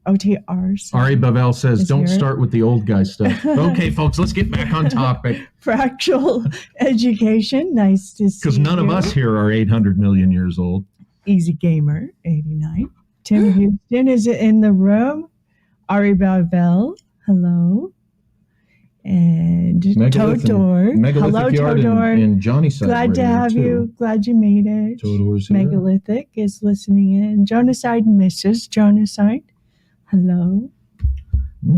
Ari Bavel says, is don't here. start with the old guy stuff. Okay, folks, let's get back on topic. Fractal education. Nice to see Because none of you. us here are 800 million years old. Easy Gamer 89. Tim Houston is in the room. Ari Bavel. Hello. And Todor. Hello, Todor. And Johnny Side Glad to have you. Glad you made it. Todor's here. Megalithic is listening in. Jonaside and Mrs. Jonaside. Hello.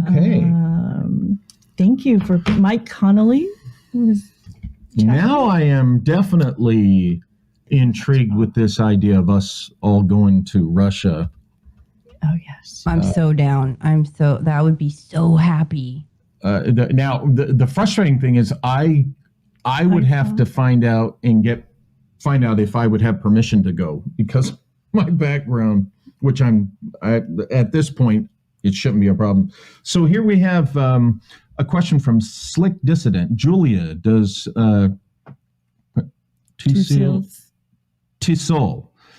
Okay. Thank you for Mike Connolly. Now I am definitely intrigued with this idea of us all going to Russia. Oh, yes. I'm so down. That would be so happy. Now, the frustrating thing is I would have to find out if I would have permission to go, because my background, which at this point, it shouldn't be a problem. So here we have a question from Slick Dissident. Julia, does Tisul?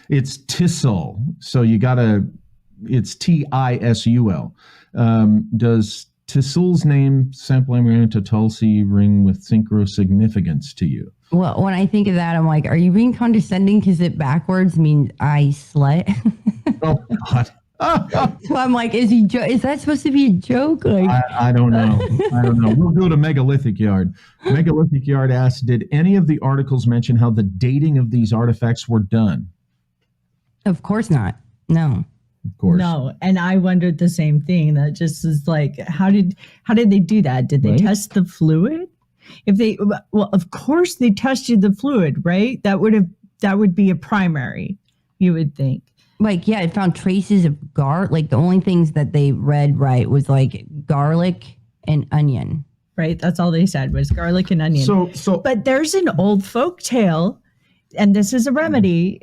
It's Tisul. So it's Tisul. Does Tisul's name, sampling to Tulsi, ring with synchro significance to you? Well, when I think of that, I'm like, are you being condescending because it backwards means I slut? Oh, God. So I'm like, is that supposed to be a joke? Like, I don't know. We'll go to Megalithic Yard. Megalithic Yard asks, did any of the articles mention how the dating of these artifacts were done? of course not. No. of course. No, and I wondered the same thing. That just is like, how did they do that? Did they Right. test the fluid? Well, of course they tested the fluid, right? That would be a primary, you would think. Like, yeah, it found traces of like the only things that they read right was like garlic and onion. Right? That's all they said was garlic and onion. So But there's an old folk tale, and this is a remedy,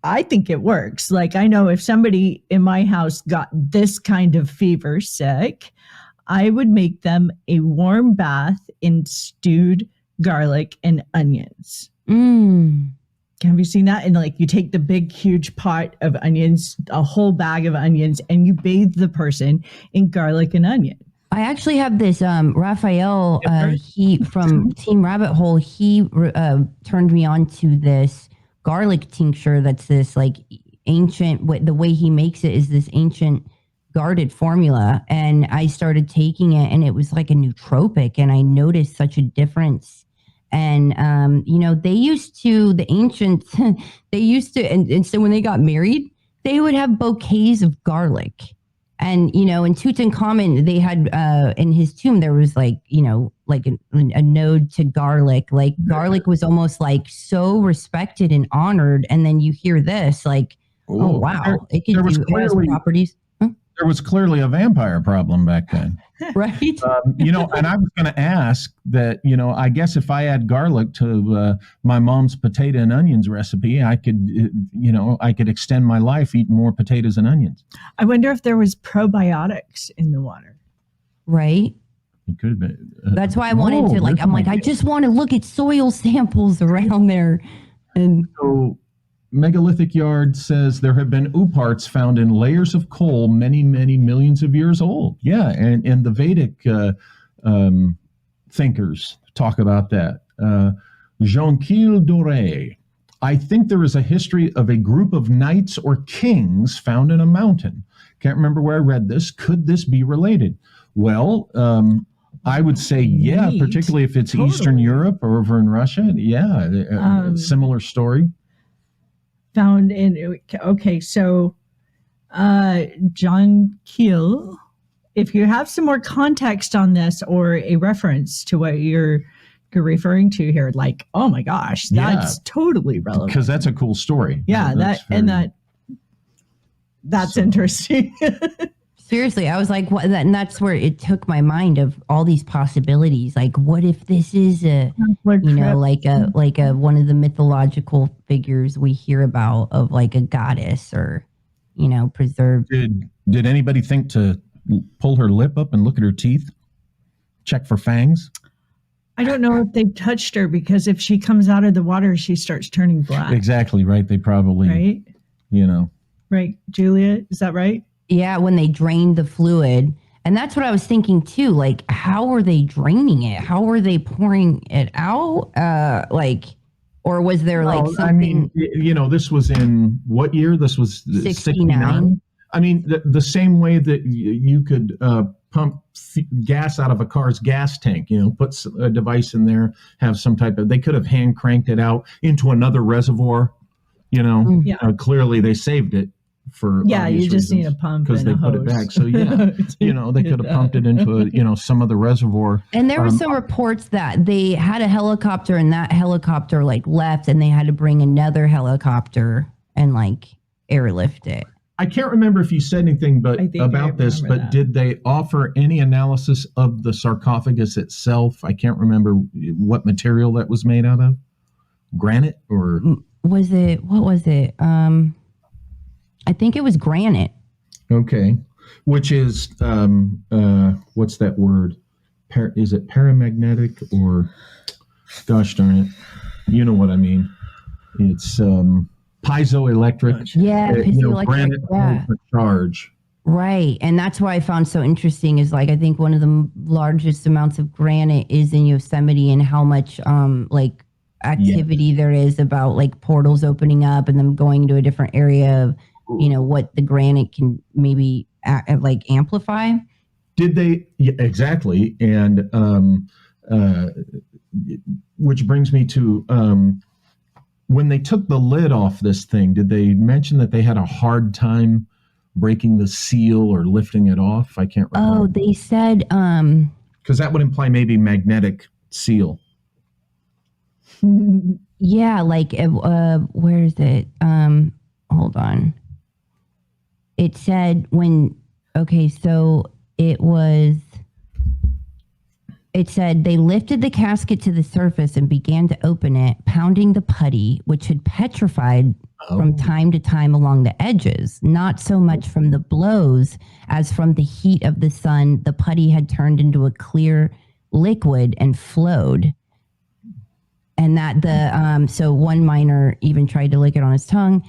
I think it works. Like, I know if somebody in my house got this kind of fever sick, I would make them a warm bath in stewed garlic and onions. Have you seen that? And like, you take the big, huge pot of onions, a whole bag of onions, and you bathe the person in garlic and onion. I actually have this Raphael, he from Team Rabbit Hole, he turned me on to this garlic tincture that's this like ancient, the way he makes it is this ancient guarded formula. And I started taking it and it was like a nootropic and I noticed such a difference. And, the ancients, and so when they got married, they would have bouquets of garlic. And, in Tutankhamun, they had, in his tomb, there was like a node to garlic. Like garlic was almost like so respected and honored. And then you hear this, like, oh, wow, it can do it has properties. There was clearly a vampire problem back then. Right. And I was going to ask that, I guess if I add garlic to my mom's potato and onions recipe, I could extend my life eating more potatoes and onions. I wonder if there was probiotics in the water. Right. It could have been. That's why I wanted to, I just want to look at soil samples around there. And so Megalithic Yard says there have been ooparts found in layers of coal many, many millions of years old. Yeah, and the Vedic thinkers talk about that. Jonquille Doré. I think there is a history of a group of knights or kings found in a mountain. Can't remember where I read this. Could this be related? Well, I would say, yeah, particularly if it's Eastern Europe or over in Russia. Yeah, similar story. Found in, okay, so John Keel, if you have some more context on this or a reference to what you're referring to here, like, oh my gosh, that's totally relevant. Because that's a cool story. Yeah, that's interesting. Seriously, I was like, what? And that's where it took my mind of all these possibilities. Like, what if this is one of the mythological figures we hear about of like a goddess or, preserved. Did anybody think to pull her lip up and look at her teeth? Check for fangs? I don't know if they touched her because if she comes out of the water, she starts turning black. Exactly right. They probably, right? Right, Julia, is that right? Yeah, when they drained the fluid. And that's what I was thinking too. Like, how are they draining it? How are they pouring it out? Or was there something? I mean, this was in what year? This was 69. I mean, the same way that you could pump gas out of a car's gas tank, put a device in there, have some type of, they could have hand cranked it out into another reservoir, clearly they saved it. For you just need a pump because they put it back. So they could have pumped it into some other reservoir. And there were some reports that they had a helicopter and that helicopter left, and they had to bring another helicopter and airlift it. I can't remember if you said anything about this, but did they offer any analysis of the sarcophagus itself? I can't remember what material that was made out of. Granite or what was it? I think it was granite. Okay. Which is, what's that word? Is it paramagnetic or, gosh darn it, you know what I mean? It's piezoelectric. Yeah, piezoelectric. Granite holds the charge. Right. And that's why I found so interesting is I think one of the largest amounts of granite is in Yosemite and how much activity there is about portals opening up and them going to a different area of what the granite can maybe amplify. Did they? Yeah, exactly. And which brings me to when they took the lid off this thing, did they mention that they had a hard time breaking the seal or lifting it off? I can't remember. Oh, they said, Because that would imply maybe magnetic seal. yeah, like, where is it? Hold on. It said it said they lifted the casket to the surface and began to open it, pounding the putty, which had petrified from time to time along the edges, not so much from the blows as from the heat of the sun. The putty had turned into a clear liquid and flowed. And that so one miner even tried to lick it on his tongue.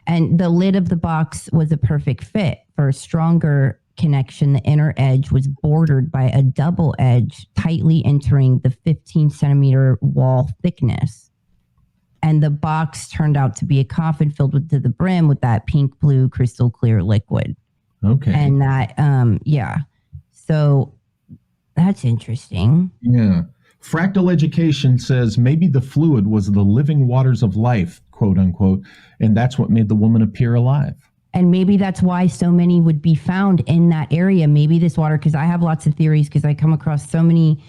And the lid of the box was a perfect fit for a stronger connection. The inner edge was bordered by a double edge, tightly entering the 15-centimeter wall thickness. And the box turned out to be a coffin filled to the brim with that pink blue crystal clear liquid. Okay. And that, so that's interesting. Yeah. Fractal Education says maybe the fluid was the living waters of life, quote unquote, and that's what made the woman appear alive. And maybe that's why so many would be found in that area. Maybe this water, because I have lots of theories, because I come across so many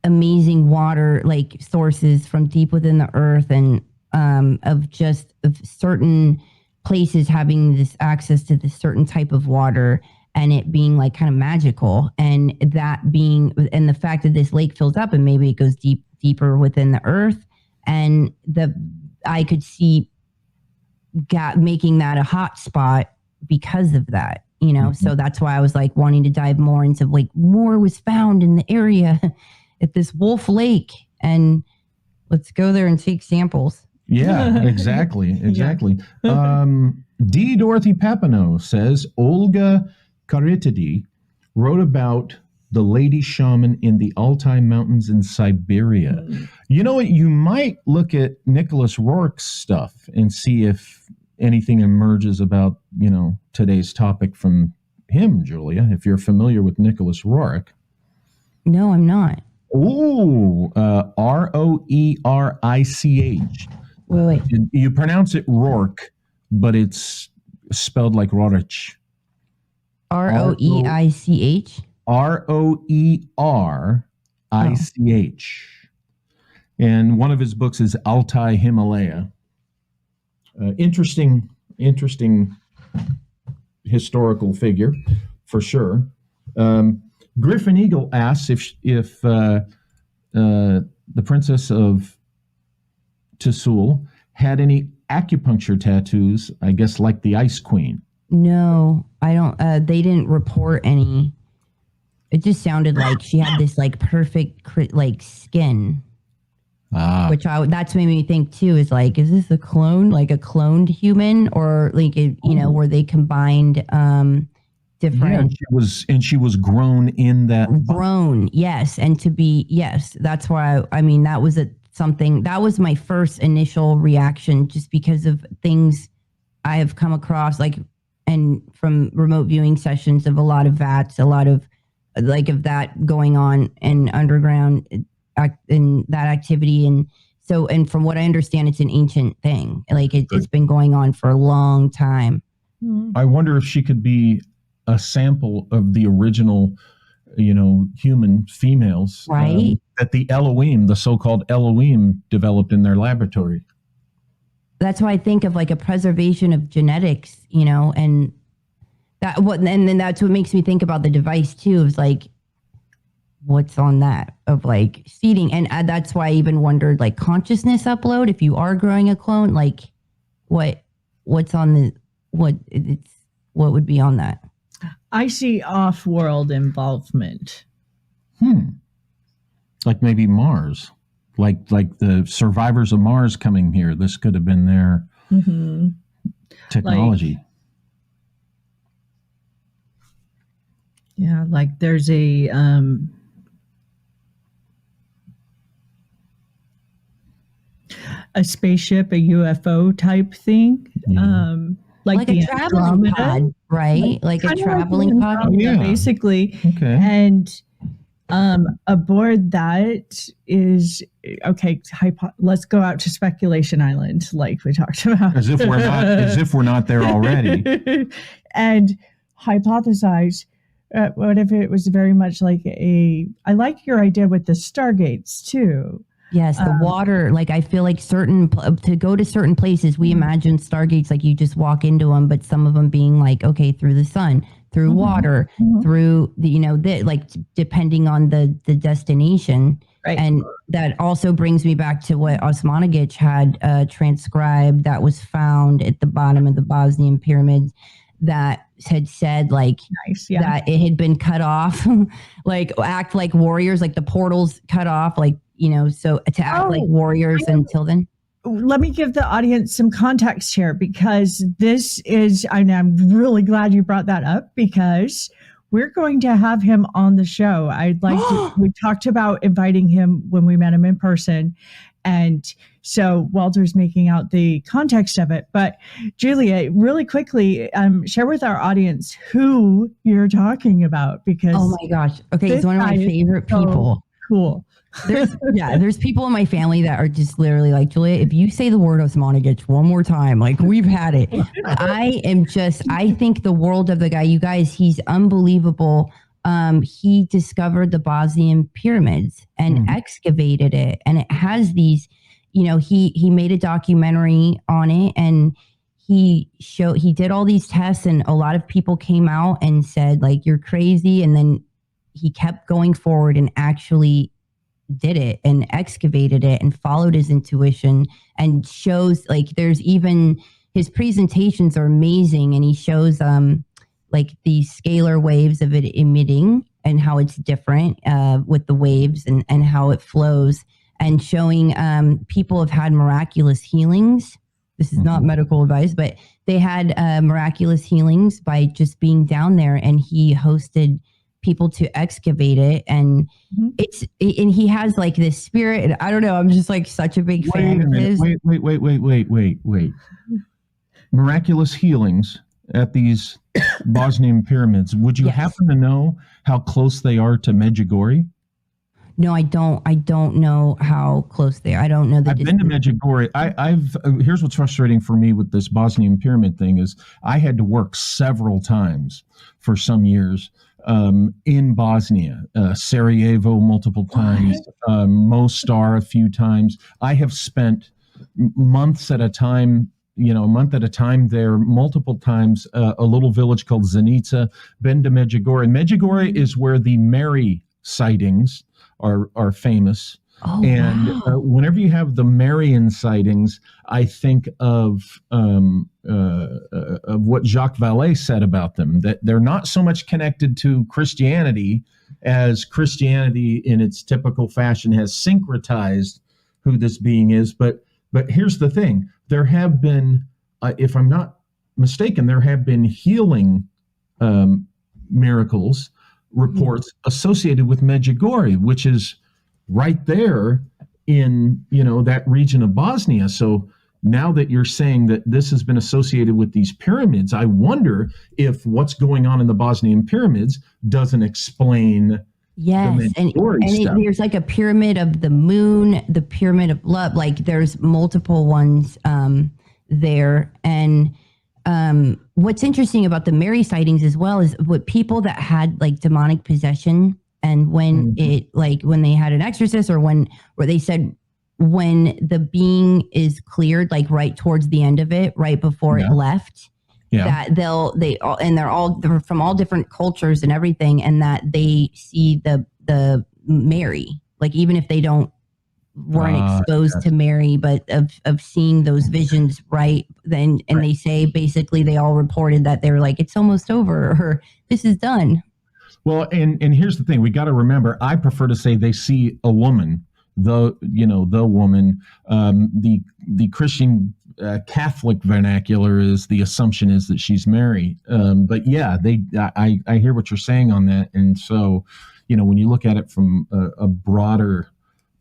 amazing water like sources from deep within the earth, and of certain places having this access to this certain type of water, and it being like kind of magical, and the fact that this lake fills up and maybe it goes deeper within the earth, and I could see making that a hot spot because of that, So that's why I was like wanting to dive more into like more was found in the area at this Wolf Lake, and let's go there and take samples. Yeah, exactly. D. Dorothy Papineau says Olga Karitidi wrote about the lady shaman in the Altai Mountains in Siberia. You know what? You might look at Nicholas Rourke's stuff and see if anything emerges about, today's topic from him, Julia, if you're familiar with Nicholas Rourke. No, I'm not. Ooh, Roerich. Wait. You pronounce it Rourke, but it's spelled like Roerich. Roeich? Roerich. And one of his books is Altai Himalaya. Interesting historical figure, for sure. Griffin Eagle asks if the Princess of Tisul had any acupuncture tattoos, I guess like the Ice Queen. No, I don't. They didn't report any. It just sounded like she had this like perfect like skin. Which that's made me think too, is like, is this a clone, like a cloned human, or like, were they combined different? Yeah, she was grown in that. Grown, yes. And to be, yes, that's why, that was that was my first initial reaction, just because of things I have come across, like, and from remote viewing sessions of a lot of VATS, a lot of like of that going on in underground in that activity. And so, and from what I understand, it's an ancient thing. Like it's been going on for a long time. I wonder if she could be a sample of the original, human females, right? That the Elohim, the so-called Elohim, developed in their laboratory. That's why I think of like a preservation of genetics, and then that's what makes me think about the device too. Is like, what's on that of like seeding, and that's why I even wondered like consciousness upload. If you are growing a clone, like what's on the what would be on that? I see off-world involvement. Like maybe Mars, like the survivors of Mars coming here. This could have been their technology. Like there's a spaceship, a UFO type thing. Like a traveling pod, right? Like a traveling pod, basically. Okay. And Aboard that is okay. Let's go out to Speculation Island, like we talked about, As if we're not there already. and hypothesize. What if it was very much like I like your idea with the stargates too. Yes, the water. Like I feel like to go to certain places, we imagine stargates like you just walk into them, but some of them being like, okay, through the sun, through water, through the depending on the destination. Right. And that also brings me back to what Osmanagich had transcribed that was found at the bottom of the Bosnian pyramids that had said like that it had been cut off, like act like warriors, like the portals cut off, like, so to act like warriors until then. Let me give the audience some context here, because this is, and I'm really glad you brought that up, because we're going to have him on the show. I'd like to, we talked about inviting him when we met him in person. And so Walter's making out the context of it. But Julia, really quickly, share with our audience who you're talking about, because oh my gosh. Okay. He's one of my favorite people. Cool. There's people in my family that are just literally like, Julia, if you say the word Osmanagich one more time, like we've had it. I think the world of the guy, you guys, he's unbelievable. He discovered the Bosnian pyramids and excavated it. And it has these, he made a documentary on it, and he did all these tests, and a lot of people came out and said like, you're crazy. And then he kept going forward and actually did it and excavated it and followed his intuition, and shows like there's even his presentations are amazing. And he shows like the scalar waves of it emitting and how it's different with the waves and how it flows, and showing people have had miraculous healings. This is not medical advice, but they had miraculous healings by just being down there, and he hosted people to excavate it. And and he has like this spirit, and I don't know, I'm just like such a big fan of his. Wait. Miraculous healings at these Bosnian pyramids. Would you happen to know how close they are to Medjugorje? No, I don't know how close they are. I don't know. I've been to Medjugorje. Here's what's frustrating for me with this Bosnian pyramid thing is I had to work several times for some years in Bosnia, Sarajevo multiple times, Mostar a few times. I have spent months at a time, a month at a time there, multiple times, a little village called Zenica, been to Medjugorje. Medjugorje is where the Mary sightings are famous. Oh, and wow. Whenever you have the Marian sightings, I think of what Jacques Vallée said about them, that they're not so much connected to Christianity as Christianity in its typical fashion has syncretized who this being is. But here's the thing. There have been, if I'm not mistaken, there have been healing miracles reports associated with Medjugorje, which is right there in that region of Bosnia. So now that you're saying that this has been associated with these pyramids, I wonder if what's going on in the Bosnian pyramids doesn't explain. Yes, and there's like a pyramid of the moon, the pyramid of love. Like there's multiple ones there. And what's interesting about the Mary sightings as well is what people that had like demonic possession, and when when they had an exorcist, or where they said when the being is cleared, like right towards the end of it, right before it left. Yeah. That they're from all different cultures and everything, and that they see the Mary, like even if they weren't exposed to Mary, but of seeing those visions right then, and they say basically they all reported that they were like, it's almost over, or this is done. Well, and here's the thing, we got to remember, I prefer to say they see a woman, the woman, the Christian Catholic vernacular is the assumption is that she's Mary. But yeah, I hear what you're saying on that. And so, when you look at it from a broader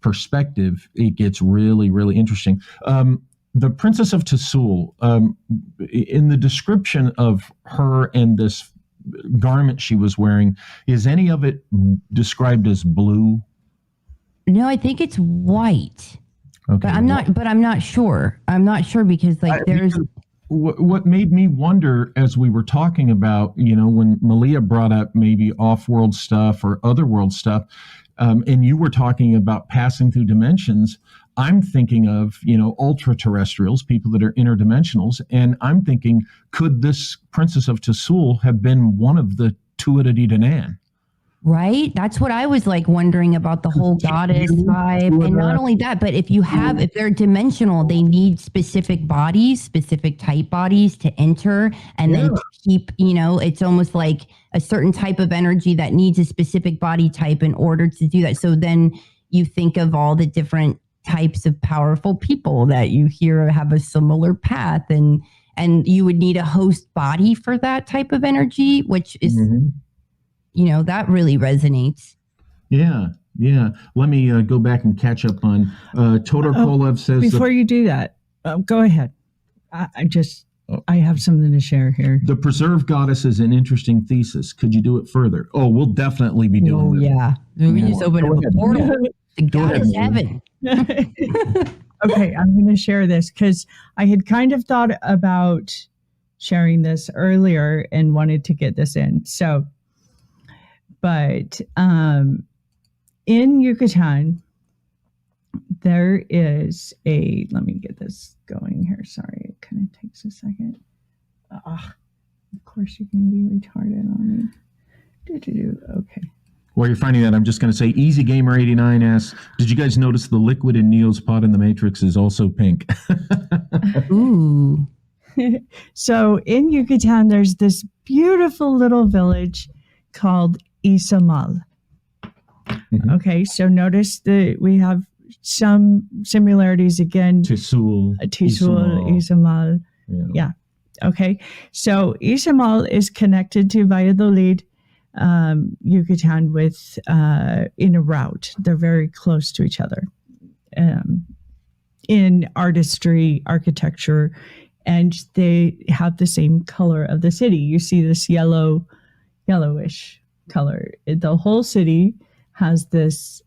perspective, it gets really, really interesting. The Princess of Tisul, in the description of her and this garment she was wearing, is any of it described as blue? No, I think it's white. Okay, But I'm not sure. I'm not sure because there's what made me wonder as we were talking about, when Maliah brought up maybe off-world stuff or other-world stuff, and you were talking about passing through dimensions, I'm thinking of, ultra-terrestrials, people that are interdimensionals, and I'm thinking, could this Princess of Tisul have been one of the Tuatha Dé Danann? right. That's what I was like wondering about the whole goddess vibe. And not only that, but if they're dimensional, they need specific bodies, specific type bodies to enter and then to keep, it's almost like a certain type of energy that needs a specific body type in order to do that. So then you think of all the different types of powerful people that you hear have a similar path, and you would need a host body for that type of energy, which is that really resonates. Yeah. Let me go back and catch up on Todor Kolev says before you do that, go ahead. I have something to share here. The preserved goddess is an interesting thesis. Could you do it further? Oh, we'll definitely be doing that. Yeah. We just opened up a portal. The goddess heaven. Okay, I'm going to share this because I had kind of thought about sharing this earlier and wanted to get this in. So, but in Yucatan, there is let me get this going here. Sorry, it kind of takes a second. Of course, you can be retarded on me. Okay. While you're finding that, I'm just going to say Easy Gamer 89 asks, did you guys notice the liquid in Neo's pot in the Matrix is also pink? Ooh. So in Yucatan, there's this beautiful little village called Izamal. Mm-hmm. Okay, so notice that we have some similarities again. Tisul, Izamal. Yeah. Okay, so Izamal is connected to Valladolid, Yucatan with in a route. They're very close to each other in artistry, architecture, and they have the same color of the city. You see this yellowish color. The whole city has this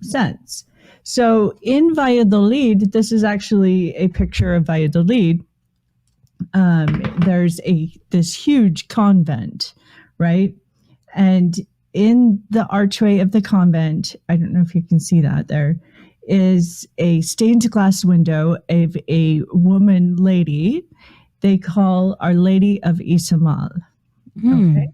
sense. So in Valladolid, this is actually a picture of Valladolid. There's this huge convent, right? And in the archway of the convent, I don't know if you can see that, there is a stained glass window of a woman lady they call Our Lady of Izamal. Okay.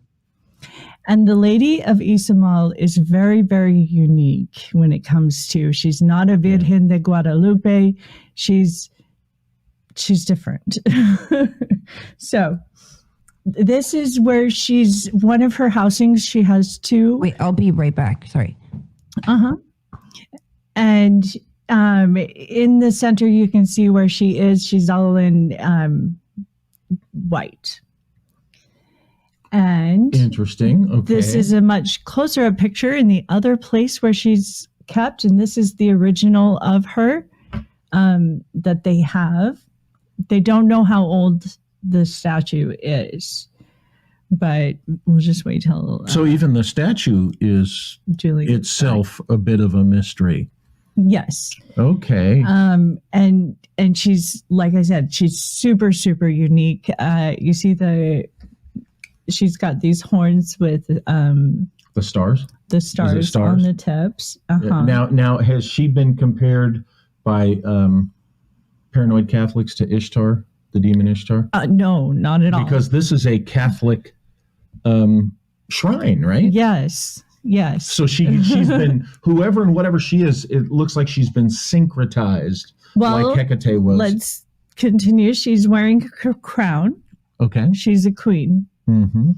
And the Lady of Izamal is very, very unique when it comes to, she's not a Virgen de Guadalupe. She's different. So this is where she's, one of her housings, she has two. Wait, I'll be right back. Sorry. And in the center, you can see where she is. She's all in white. And interesting. Okay. This is a much closer up picture in the other place where she's kept. And this is the original of her that they have. They don't know how old the statue is, but we'll just wait till. So even the statue is Julie itself a bit of a mystery. Yes. Okay. And she's, like I said, she's super, super unique. You see she's got these horns with the stars. The stars on the tips. Now has she been compared by paranoid Catholics to Ishtar, the demon Ishtar? No, not at all. Because this is a Catholic shrine, right? Yes. So she's been, whoever and whatever she is, it looks like she's been syncretized like Hecate was. Let's continue. She's wearing her crown. Okay. She's a queen. Mm-hmm.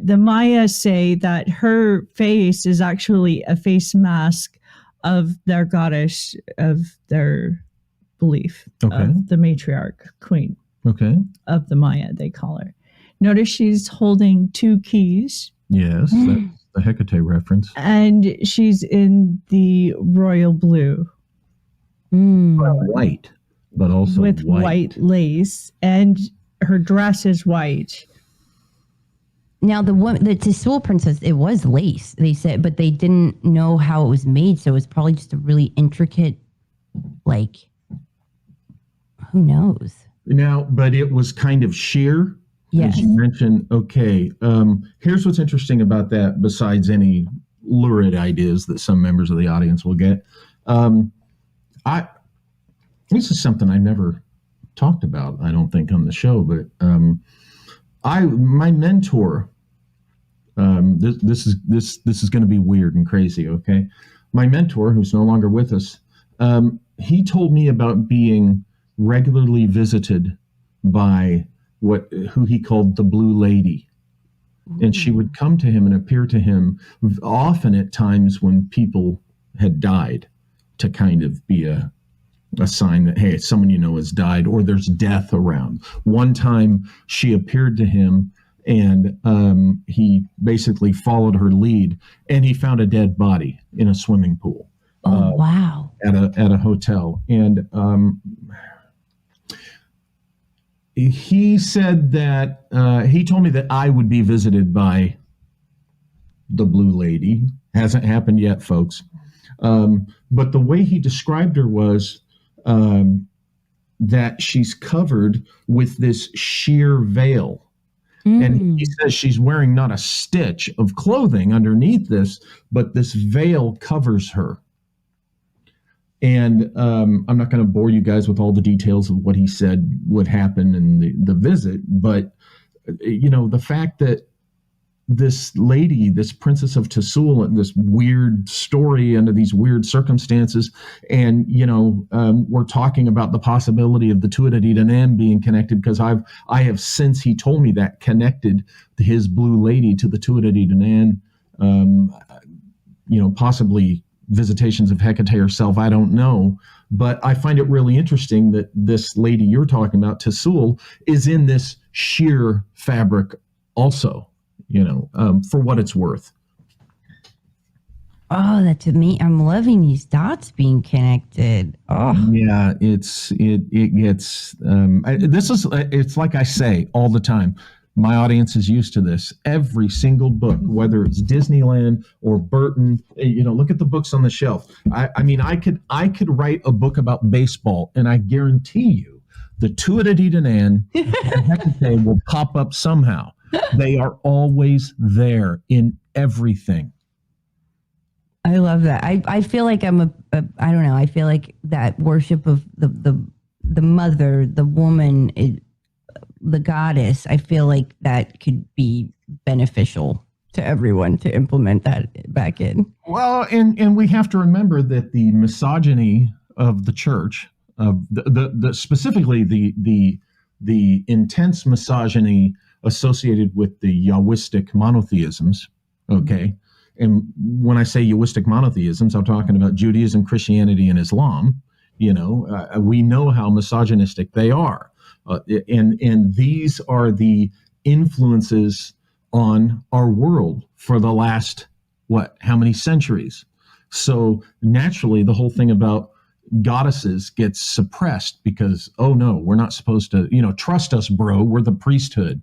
The Maya say that her face is actually a face mask of their goddess, of their belief, of the matriarch queen. Okay. Of the Maya, they call her. Notice she's holding two keys. Yes, that's the Hecate reference. And she's in the royal blue. White, but also with white lace, and her dress is white. Now the Tisul princess, it was lace. They said, but they didn't know how it was made, so it was probably just a really intricate, like, who knows? Now, but it was kind of sheer, Yes. as you mentioned. Okay, here's what's interesting about that. Besides any lurid ideas that some members of the audience will get, this is something I never talked about, I don't think, on the show, but my mentor, this is going to be weird and crazy. Okay, my mentor, who's no longer with us, he told me about being regularly visited by who he called the Blue Lady, and she would come to him and appear to him often at times when people had died, to kind of be a sign that, hey, someone you know has died or there's death around. One time she appeared to him and he basically followed her lead and he found a dead body in a swimming pool. Oh, wow. At a hotel. And he said that he told me that I would be visited by the Blue Lady. Hasn't happened yet, folks. But the way he described her was that she's covered with this sheer veil. And he says she's wearing not a stitch of clothing underneath this, but this veil covers her. And I'm not going to bore you guys with all the details of what he said would happen in the visit, but the fact that this lady, this princess of Tisul, and this weird story under these weird circumstances, and we're talking about the possibility of the Tuatha Dé Danann being connected, because I have, since he told me that, connected his Blue Lady to the Tuatha Dé Danann, possibly visitations of Hecate herself, I don't know, but I find it really interesting that this lady you're talking about, Tisul, is in this sheer fabric also. For what it's worth. Oh, that's me. I'm loving these dots being connected. Oh, yeah, it's like I say all the time. My audience is used to this. Every single book, whether it's Disneyland or Burton, look at the books on the shelf. I could write a book about baseball, and I guarantee you, the Tuatha Dé Danann and Hecate will pop up somehow. They are always there in everything. I love that. I feel like I'm I don't know. I feel like that worship of the mother, the woman, the goddess. I feel like that could be beneficial to everyone to implement that back in. Well, and we have to remember that the misogyny of the church, of the specifically the intense misogyny associated with the Yahwistic monotheisms, okay? And when I say Yahwistic monotheisms, I'm talking about Judaism, Christianity, and Islam. We know how misogynistic they are. And these are the influences on our world for the last, how many centuries? So naturally, the whole thing about goddesses gets suppressed because, oh no, we're not supposed to, trust us, bro. We're the priesthood,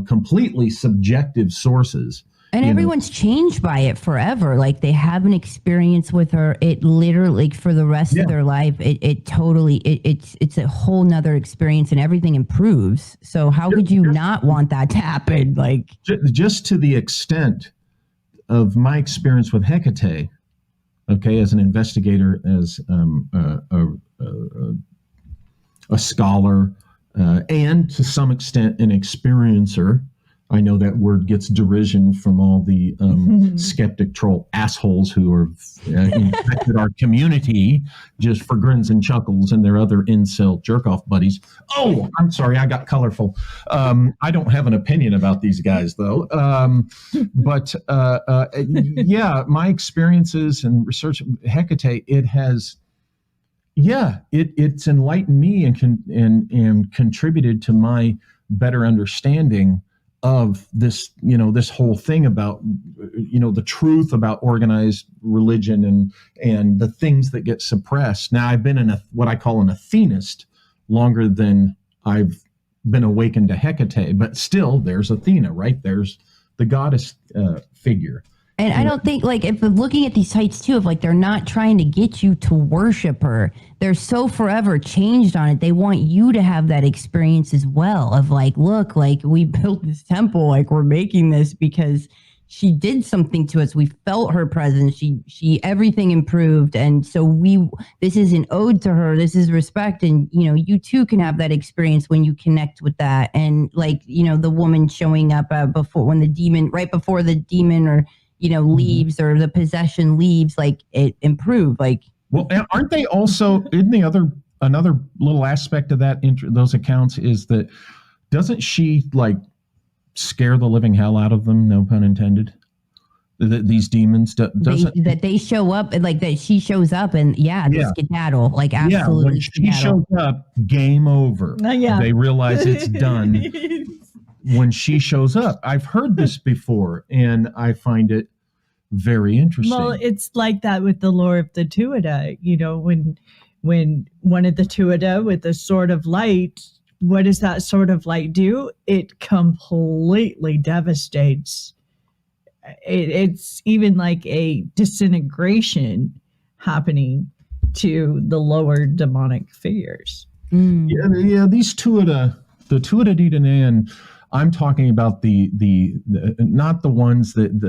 completely subjective sources. And everyone's changed by it forever. Like they have an experience with her. It literally, for the rest of their life, it's a whole nother experience and everything improves. So how could you not want that to happen? Like just to the extent of my experience with Hecate, okay, as an investigator, as a scholar, and to some extent an experiencer. I know that word gets derision from all the skeptic troll assholes who have infected our community just for grins and chuckles and their other incel jerk-off buddies. Oh, I'm sorry, I got colorful. I don't have an opinion about these guys, though. But my experiences and research of Hecate, it has... it's enlightened me and contributed to my better understanding of this, this whole thing about, the truth about organized religion and the things that get suppressed. Now, I've been what I call an Athenist longer than I've been awakened to Hecate, but still there's Athena, right? There's the goddess figure. And I don't think, like, if looking at these sites too, if like they're not trying to get you to worship her, they're so forever changed on it. They want you to have that experience as well of like, look, like we built this temple, like we're making this because she did something to us. We felt her presence. She everything improved. And so this is an ode to her. This is respect. And, you know, you too can have that experience when you connect with that. And like, you know, the woman showing up right before the demon or, you know, leaves or the possession leaves, like it improved. Like, well, aren't they also, another little aspect of that, those accounts is that doesn't she like scare the living hell out of them? No pun intended. These demons that they show up and like that she shows up and the skedaddle, like absolutely. When she shows up, game over. They realize it's done. When she shows up, I've heard this before, and I find it very interesting. Well, it's like that with the lore of the Tuatha. You know, when one of the Tuatha with the sword of light, what does that sword of light do? It completely devastates. It's even like a disintegration happening to the lower demonic figures. Yeah, these Tuatha, the Tuatha De Danann, I'm talking about the not the ones that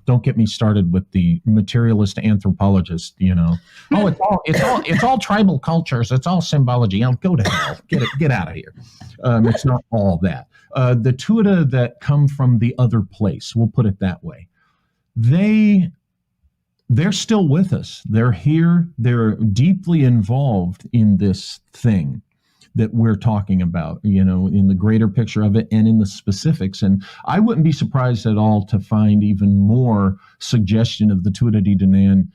don't get me started with the materialist anthropologist, you know. It's all tribal cultures. It's all symbology. Go to hell. Get out of here. It's not all that. The Tuatha that come from the other place, we'll put it that way. They're still with us. They're here. They're deeply involved in this thing that we're talking about, you know, in the greater picture of it and in the specifics. And I wouldn't be surprised at all to find even more suggestion of the Tuatha De Danann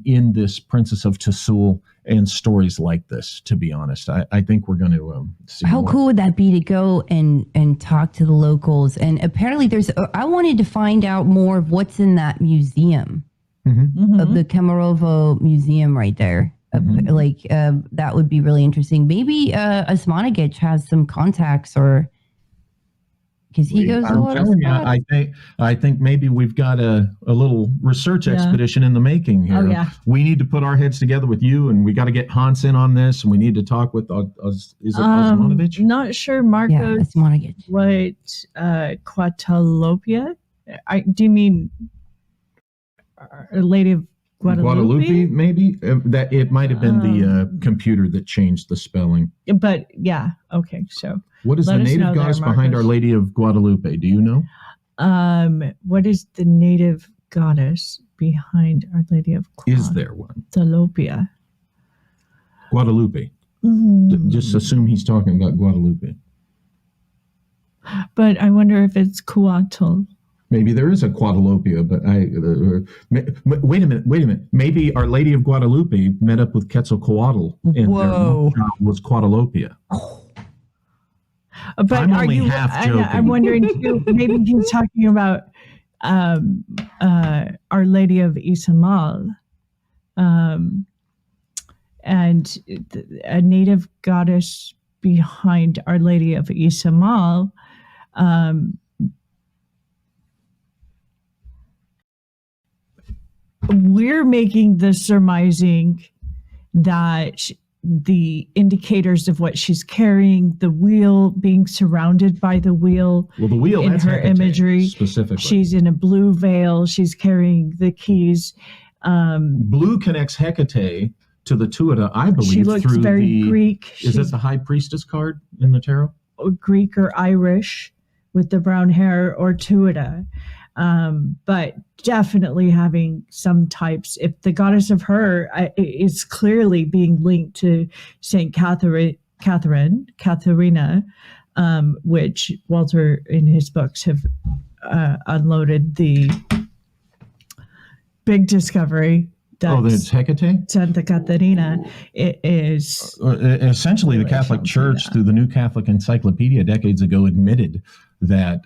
in this Princess of Tisul and stories like this, to be honest. I think we're going to see how more. Cool would that be to go and talk to the locals? And apparently I wanted to find out more of what's in that museum, of the Kemerovo Museum right there. That would be really interesting. Maybe Osmanagic has some contacts, or because he goes a lot of spots. I think maybe we've got a little research expedition in the making here. Oh, yeah. We need to put our heads together with you, and we got to get Hans in on this, and we need to talk with is it Osmanagic? Not sure, Marcos. Osmanagic. What Quatalopia? Do you mean Lady of Guadalupe, maybe that it might have been the computer that changed the spelling. But yeah, okay. So what is the native goddess behind Our Lady of Guadalupe? Do you know? What is the native goddess behind Our Lady of Guadalupe? Is there one? Guadalupe. Just assume he's talking about Guadalupe. But I wonder if it's Cuatl. Maybe there is a Quadalopia, but wait a minute. Maybe Our Lady of Guadalupe met up with Quetzalcoatl, and their child was Quadalopia. But I'm only half joking. I'm wondering too, maybe he's talking about Our Lady of Isamal, and a native goddess behind Our Lady of Isamal. We're making the surmising that the indicators of what she's carrying, the wheel, being surrounded by the wheel, the wheel in her imagery, specifically. She's in a blue veil. She's carrying the keys. Blue connects Hecate to the Tuatha, I believe. She looks through very Greek. Is it the High Priestess card in the tarot? Greek or Irish with the brown hair, or Tuatha. But definitely having some types. If the goddess of her is clearly being linked to Saint Katharina, which Walter in his books have unloaded the big discovery. That's Hecate? Santa Catarina. It is essentially the Catholic Church, through the New Catholic Encyclopedia decades ago, admitted that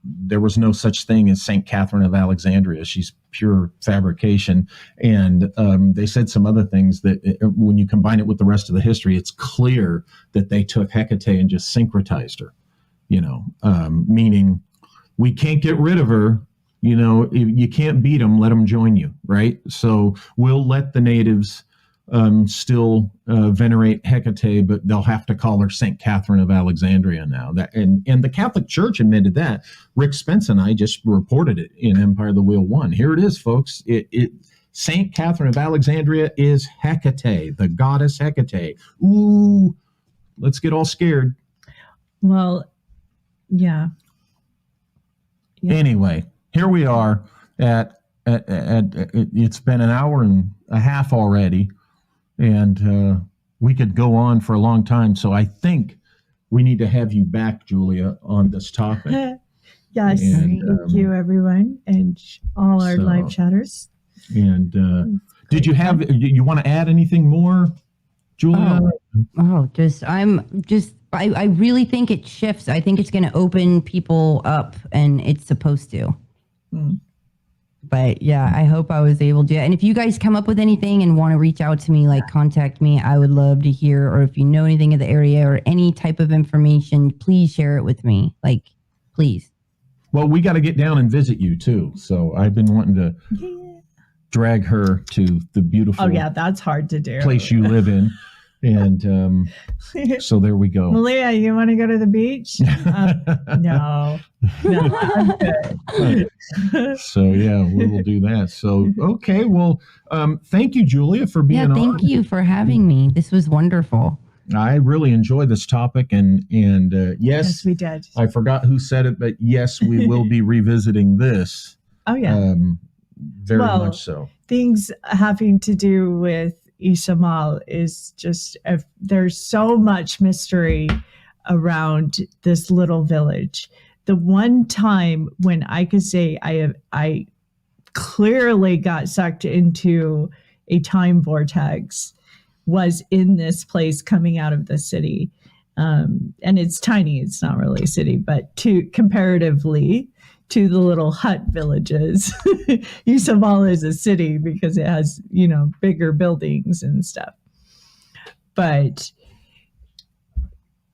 there was no such thing as St. Catherine of Alexandria. She's pure fabrication. And they said some other things that when you combine it with the rest of the history, it's clear that they took Hecate and just syncretized her, meaning we can't get rid of her. You know, if you can't beat them, let them join you, right? So we'll let the natives still venerate Hecate, but they'll have to call her Saint Catherine of Alexandria now. That and the Catholic Church admitted that. Rick Spence and I just reported it in Empire of the Wheel 1. Here it is, folks. Saint Catherine of Alexandria is Hecate, the goddess Hecate. Ooh, let's get all scared. Well, yeah. Anyway, here we are at it's been an hour and a half already, and we could go on for a long time. So I think we need to have you back, Julia, on this topic. Yes, And, thank you, everyone, and all our live chatters. And did you want to add anything more, Julia? I really think it shifts. I think it's going to open people up, and it's supposed to. But yeah, I hope I was able to. And if you guys come up with anything and want to reach out to me, like contact me, I would love to hear. Or if you know anything of the area or any type of information, please share it with me. Like, please. Well, we got to get down and visit you too. So I've been wanting to drag her to the beautiful. Oh yeah, that's hard to do. Place you live in. And so there we go. Maliah, you want to go to the beach? No, I'm good. So yeah, we will do that. So okay, well, thank you, Julia, for being on. Thank you for having me. This was wonderful. I really enjoyed this topic, and yes, we did. I forgot who said it, but yes, we will be revisiting this. Oh yeah, very much so. Things having to do with Isamal is just there's so much mystery around this little village. The one time when I could say I clearly got sucked into a time vortex was in this place coming out of the city, and it's tiny. It's not really a city, but comparatively to the little hut villages, Isamal is a city because it has, bigger buildings and stuff. But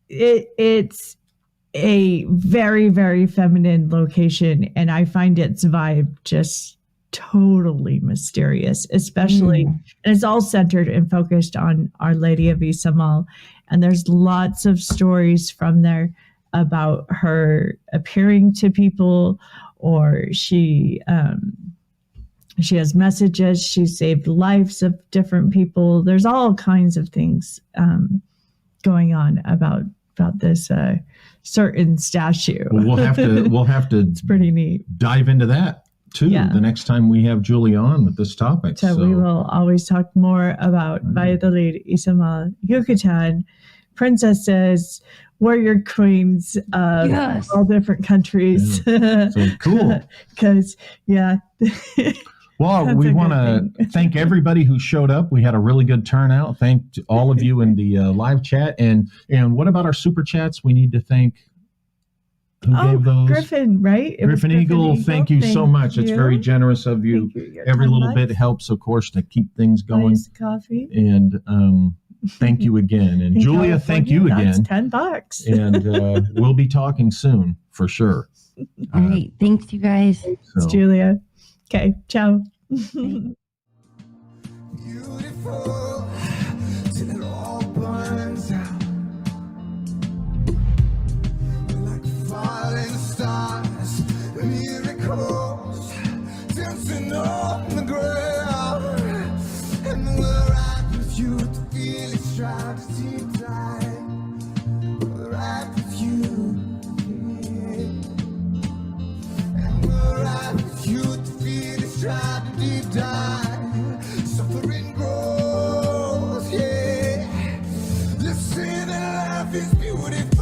it's a very, very feminine location, and I find its vibe just totally mysterious, especially, and it's all centered and focused on Our Lady of Isamal. And there's lots of stories from there about her appearing to people, or she has messages. She saved lives of different people. There's all kinds of things going on about this certain statue. Well, we'll have to. It's pretty neat. Dive into that too the next time we have Julia on with this topic. So we will always talk more about Valladolid, Isamal, Yucatan, princesses, warrior queens of all different countries. Yeah. So cool. Because, well, we want to thank everybody who showed up. We had a really good turnout. Thank all of you in the live chat. And what about our super chats? We need to thank who gave those? Griffin, right? Griffin Eagle. Thank you so much. It's very generous of you. Every little bit helps, of course, to keep things going. Coffee. And thank you again. And Julia, thank you again. That's $10. And we'll be talking soon for sure. All right. Thanks, you guys. It's Julia. Okay. Ciao. Beautiful till it all burns out. We're like falling stars, miracles dancing on the ground. And we're right with you, the feelings try to deep dive. We're right with you, and we're right with you, the feelings try to deep dive. Suffering grows, Listen, life is beautiful.